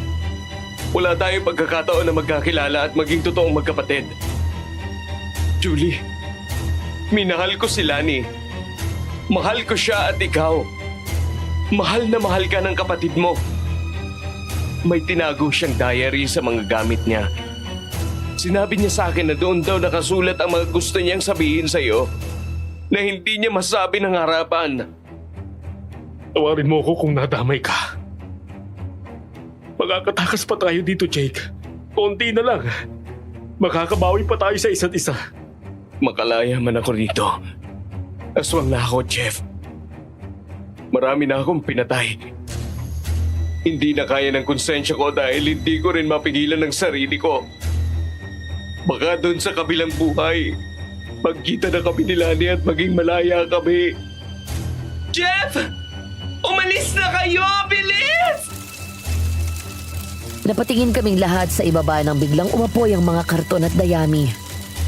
Wala tayong pagkakataon na magkakilala at maging totoong magkapatid. Julie, minahal ko si Lani. Mahal ko siya at ikaw. Mahal na mahal ka ng kapatid mo. May tinago siyang diary sa mga gamit niya. Sinabi niya sa akin na doon daw nakasulat ang mga gusto niyang sabihin sa'yo na hindi niya masabi ng harapan. Tawarin mo ko kung nadamay ka. Magkakatakas pa tayo dito, Jake. Konti na lang. Makakabawi pa tayo sa isa't isa. Makalaya man ako rito. Aswang na ako, Jeff. Marami na akong pinatay. Hindi na kaya ng konsensya ko dahil hindi ko rin mapigilan ng sarili ko. Baka doon sa kabilang buhay, magkita na kami ni Lani at maging malaya kami. Jeff! Umalis na kayo! Bilis! Napatingin kaming lahat sa ibaba nang biglang umapoy ang mga karton at dayami.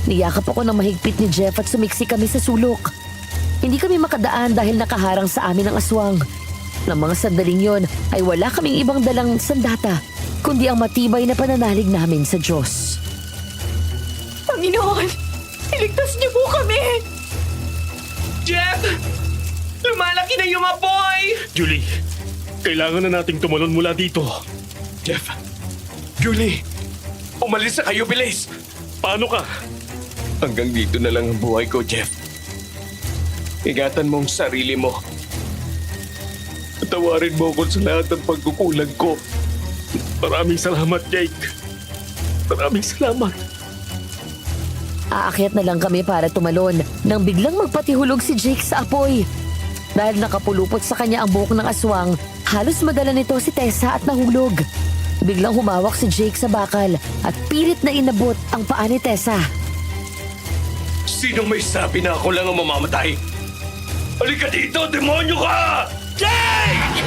Niyakap ako ng mahigpit ni Jeff at sumiksi kami sa sulok. Hindi kami makadaan dahil nakaharang sa amin ang aswang. Nang mga sandaling yon ay wala kaming ibang dalang sandata, kundi ang matibay na pananalig namin sa Diyos. Panginoon, iligtas niyo po kami! Jeff! Lumalaki na yung apoy! Julie, kailangan na nating tumalon mula dito. Jeff! Julie! Umalis na kayo, bilis! Paano ka? Hanggang dito na lang ang buhay ko, Jeff. Ingatan mo ang sarili mo. Tawarin mo ako sa lahat ng pagkukulang ko. Maraming salamat, Jake. Maraming salamat. Aakyat na lang kami para tumalon nang biglang magpatihulog si Jake sa apoy. Dahil nakapulupot sa kanya ang buhok ng aswang, halos madala nito si Tessa at nahulog. Biglang humawak si Jake sa bakal at pilit na inabot ang paa ni Tessa. Sinong may sabi na ako lang ang mamamatay? Halika dito, demonyo ka! Jake!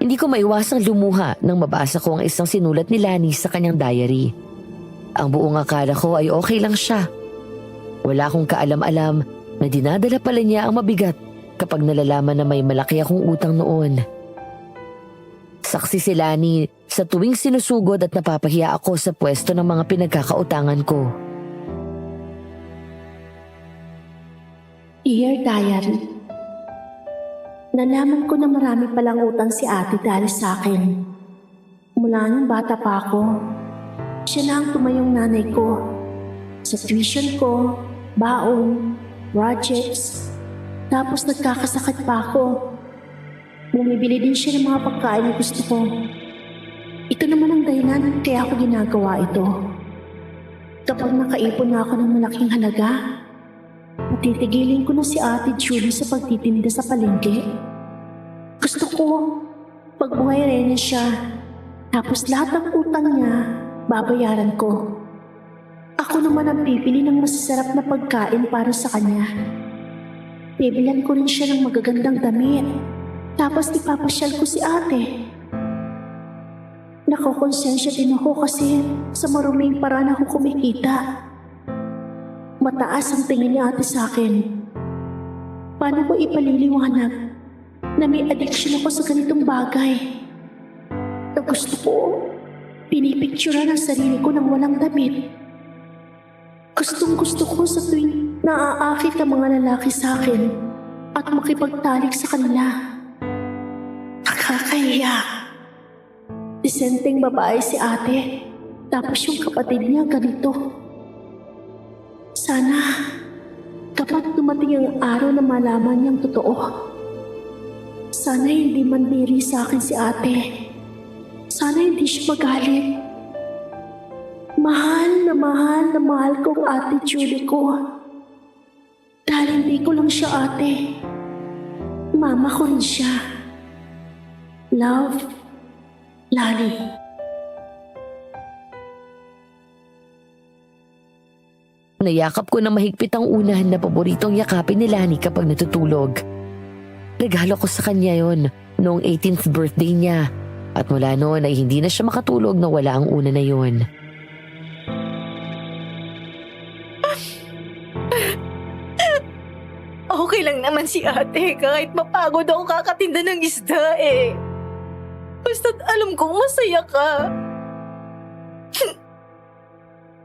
Hindi ko maiwasang lumuha nang mabasa ko ang isang sinulat ni Lani sa kanyang diary. Ang buong akala ko ay okay lang siya. Wala akong kaalam-alam na dinadala pala niya ang mabigat kapag nalalaman na may malaki akong utang noon. Saksi si Lani sa tuwing sinusugod at napapahiya ako sa pwesto ng mga pinagkakautangan ko. Dear Diary, nalaman ko na marami palang utang si ate dahil sa akin. Mula nung bata pa ako, siya na ang tumayong nanay ko. Sa tuition ko, baon, projects, tapos nagkakasakit pa ako. Bumibili din siya ng mga pagkain na gusto ko. Ito naman ang dahilan kaya ako ginagawa ito. Kapag nakaipon na ako ng malaking halaga, matitigilin ko na si Ate Julie sa pagtitinda sa palengke. Gusto ko, pagbuhay rin siya, tapos lahat ng utang niya, babayaran ko. Ako naman ang pipili ng masasarap na pagkain para sa kanya. Bibilan ko rin siya ng magagandang damit, tapos ipapasyal ko si ate. Nakokonsensya din ako kasi sa maruming paraan ako kumikita. Mataas ang tingin ni ate sa akin. Paano ko ipaliliwanag na may addiction ako sa ganitong bagay? Na gusto ko, pinipicturean ang sarili ko ng walang damit. Gustong gusto ko sa tuwing naaakit ang mga lalaki sa akin at makipagtalik sa kanila. Nakakahiya. Disenteng babae si ate, tapos yung kapatid niya ganito. Sana, kapag dumating ang araw na malaman niyang totoo, sana hindi mandiri sa akin si ate. Sana hindi siya magalit. Mahal na mahal ko ang ate Julie ko. Dahil hindi ko lang siya ate. Mama ko rin siya. Love, Lani. Nayakap ko na mahigpit ang unahan na paboritong yakapin ni Lani kapag natutulog. Regalo ko sa kanya yon noong 18th birthday niya at mula noon ay hindi na siya makatulog na wala ang una na yon. Okay lang naman si ate kahit mapagod ako kakatinda ng isda eh. Basta't alam kong masaya ka.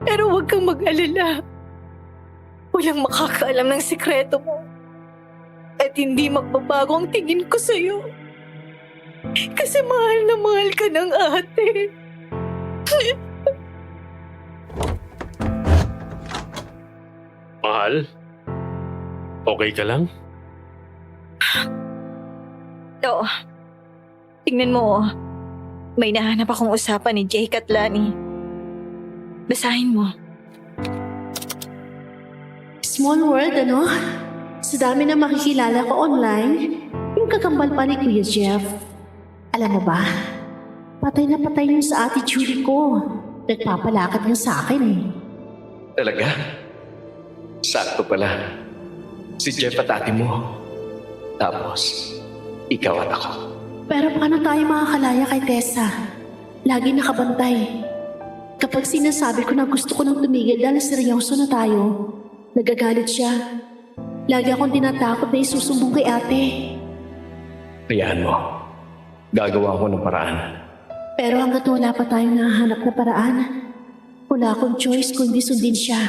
Pero huwag kang mag-alala. Walang makakaalam ng sikreto mo. At hindi magbabago ang tingin ko sa'yo. Kasi mahal na mahal ka ng ate. Mahal? Okay ka lang? Oo. Tingnan mo, may nahanap akong usapan ni Jake at Lani. Basahin mo. Small world, ano? Sa dami na makikilala ko online, yung kakambal pa ni Kuya Jeff. Alam mo ba, patay na patay yung sa ate Julie ko. Nagpapalakad nga sa akin eh. Talaga? Sakto pala. Si Jeff at ate mo. Tapos, ikaw at ako. Pero paano tayo makakalaya kay Tessa? Lagi nakabantay. Kapag sinasabi ko na gusto ko nang tumigil dahil seryoso na tayo, nagagalit siya. Lagi akong tinatakot na isusumbong kay ate. Hayaan mo. Gagawa ko ng paraan. Pero hanggat wala pa tayong nahanap na paraan, wala akong choice kundi sundin siya.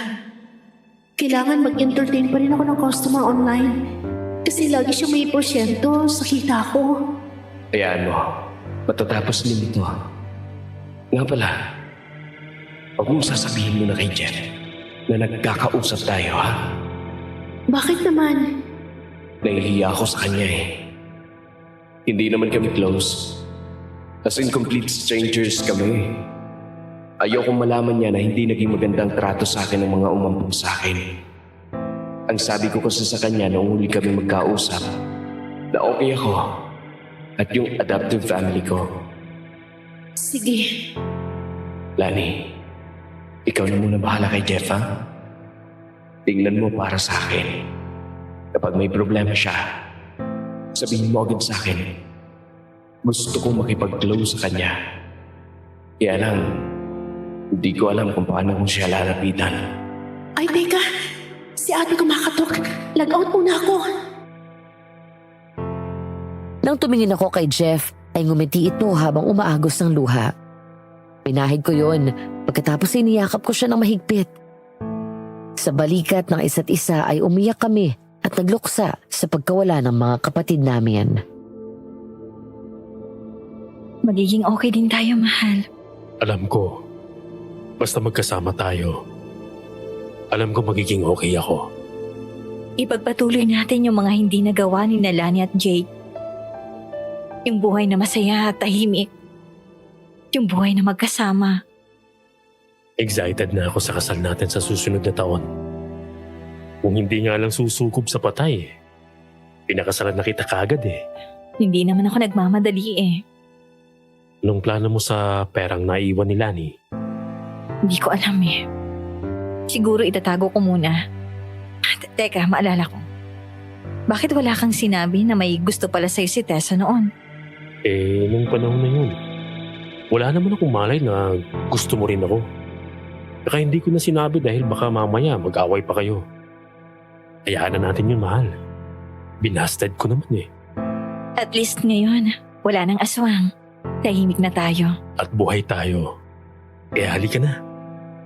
Kailangan mag-entertain pa rin ako ng customer online kasi lagi siya may porsyento sa kita ko. Hayaan mo. Matatapos din ito. Nga pala, huwag mong sasabihin mo na kay Jeff na nagkakausap tayo, ha? Bakit naman? Nahihiya ako sa kanya eh. Hindi naman kami close. As in complete strangers kami. Ayokong malaman niya na hindi naging magandang trato sa akin ng mga umampun sa akin. Ang sabi ko kasi sa kanya noong huli kami magkausap, na okay ako at yung adoptive family ko. Sige. Lani, ikaw na muna bahala kay Jeff, ha? Tingnan mo para sa akin. Kapag may problema siya, sabihin mo agad sa akin. Gusto kong makipag-close sa kanya. Kaya lang, hindi ko alam kung paano kong siya lalapitan. Ay, teka. Si ate kumakatok. Lag-out muna ako. Nang tumingin ako kay Jeff, ay ngumiti ito habang umaagos ng luha. Pinahid ko yon, pagkatapos iniyakap ko siya ng mahigpit. Sa balikat ng isa't isa ay umiyak kami at nagluksa sa pagkawala ng mga kapatid namin. Magiging okay din tayo, mahal. Alam ko, basta magkasama tayo, alam ko magiging okay ako. Ipagpatuloy natin yung mga hindi nagawa ni Lani at Jake. Yung buhay na masaya at tahimik. Yung buhay na magkasama. Excited na ako sa kasal natin sa susunod na taon. Kung hindi nga lang susukob sa patay, pinakasalan na kita kagad eh. Hindi naman ako nagmamadali eh. Anong plano mo sa perang naiwan ni Lani? Hindi ko alam eh. Siguro itatago ko muna. Teka, maalala ko. Bakit wala kang sinabi na may gusto pala sa'yo si Tessa noon? Nung panahon na yun, wala naman akong malay na gusto mo rin ako. Saka hindi ko na sinabi dahil baka mamaya mag-away pa kayo. Hayaan na natin yun, mahal. Binasted ko naman eh. At least ngayon, wala nang aswang. Tahimik na tayo. At buhay tayo. Kaya halika na.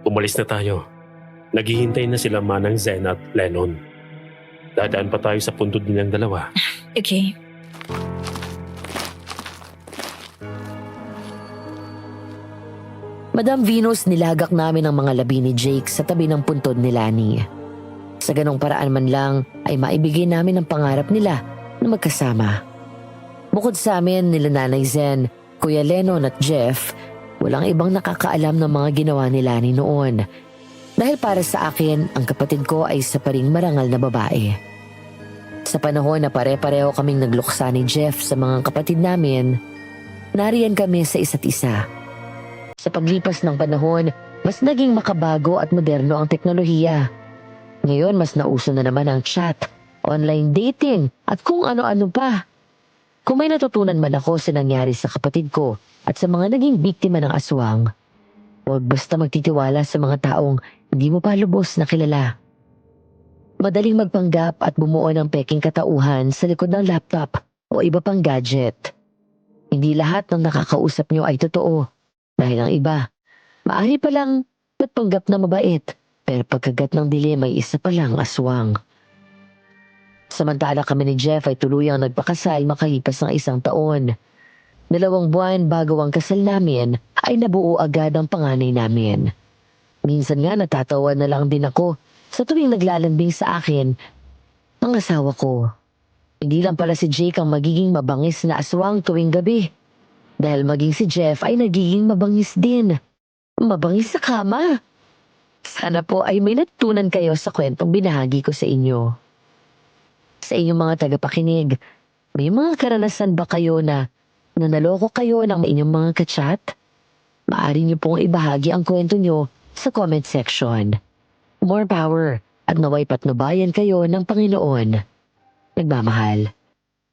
Umalis na tayo. Naghihintay na sila Manang Zen at Lennon. Dadaan pa tayo sa puntod nilang dalawa. Okay. Madam Venus, nilagak namin ang mga labi ni Jake sa tabi ng puntod ni Lani. Sa ganong paraan man lang ay maibigay namin ang pangarap nila na magkasama. Bukod sa amin, nila Nanay Zen, Kuya Lennon at Jeff, walang ibang nakakaalam ng mga ginawa ni Lani noon. Dahil para sa akin, ang kapatid ko ay isa pa ring marangal na babae. Sa panahon na pare-pareho kaming nagluksa ni Jeff sa mga kapatid namin, nariyan kami sa isa't isa. Sa paglipas ng panahon, mas naging makabago at moderno ang teknolohiya. Ngayon, mas nauso na naman ang chat, online dating, at kung ano-ano pa. Kung may natutunan man ako sa nangyari sa kapatid ko at sa mga naging biktima ng aswang, huwag basta magtitiwala sa mga taong hindi mo pa lubos na kilala. Madaling magpanggap at bumuo ng peking katauhan sa likod ng laptop o iba pang gadget. Hindi lahat ng nakakausap nyo ay totoo. Dahil ang iba, maaari palang nagpanggap na mabait, pero pagkagat ng dilim ay isa palang aswang. Samantala kami ni Jeff ay tuluyang nagpakasal makalipas ng 1 taon. 2 buwan bago ang kasal namin ay nabuo agad ang panganay namin. Minsan nga natatawa na lang din ako sa tuwing naglalambing sa akin ang asawa ko. Hindi lang pala si Jake ang magiging mabangis na aswang tuwing gabi. Dahil maging si Jeff ay nagiging mabangis din. Mabangis sa kama. Sana po ay may natutunan kayo sa kwentong binahagi ko sa inyo. Sa inyong mga tagapakinig, may mga karanasan ba kayo na naloko kayo ng inyong mga kachat? Maaari niyo pong ibahagi ang kwento niyo sa comment section. More power at naway patnubayan kayo ng Panginoon. Nagmamahal,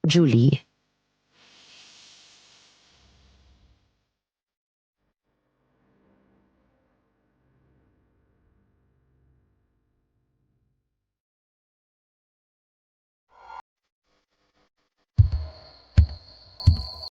Julie.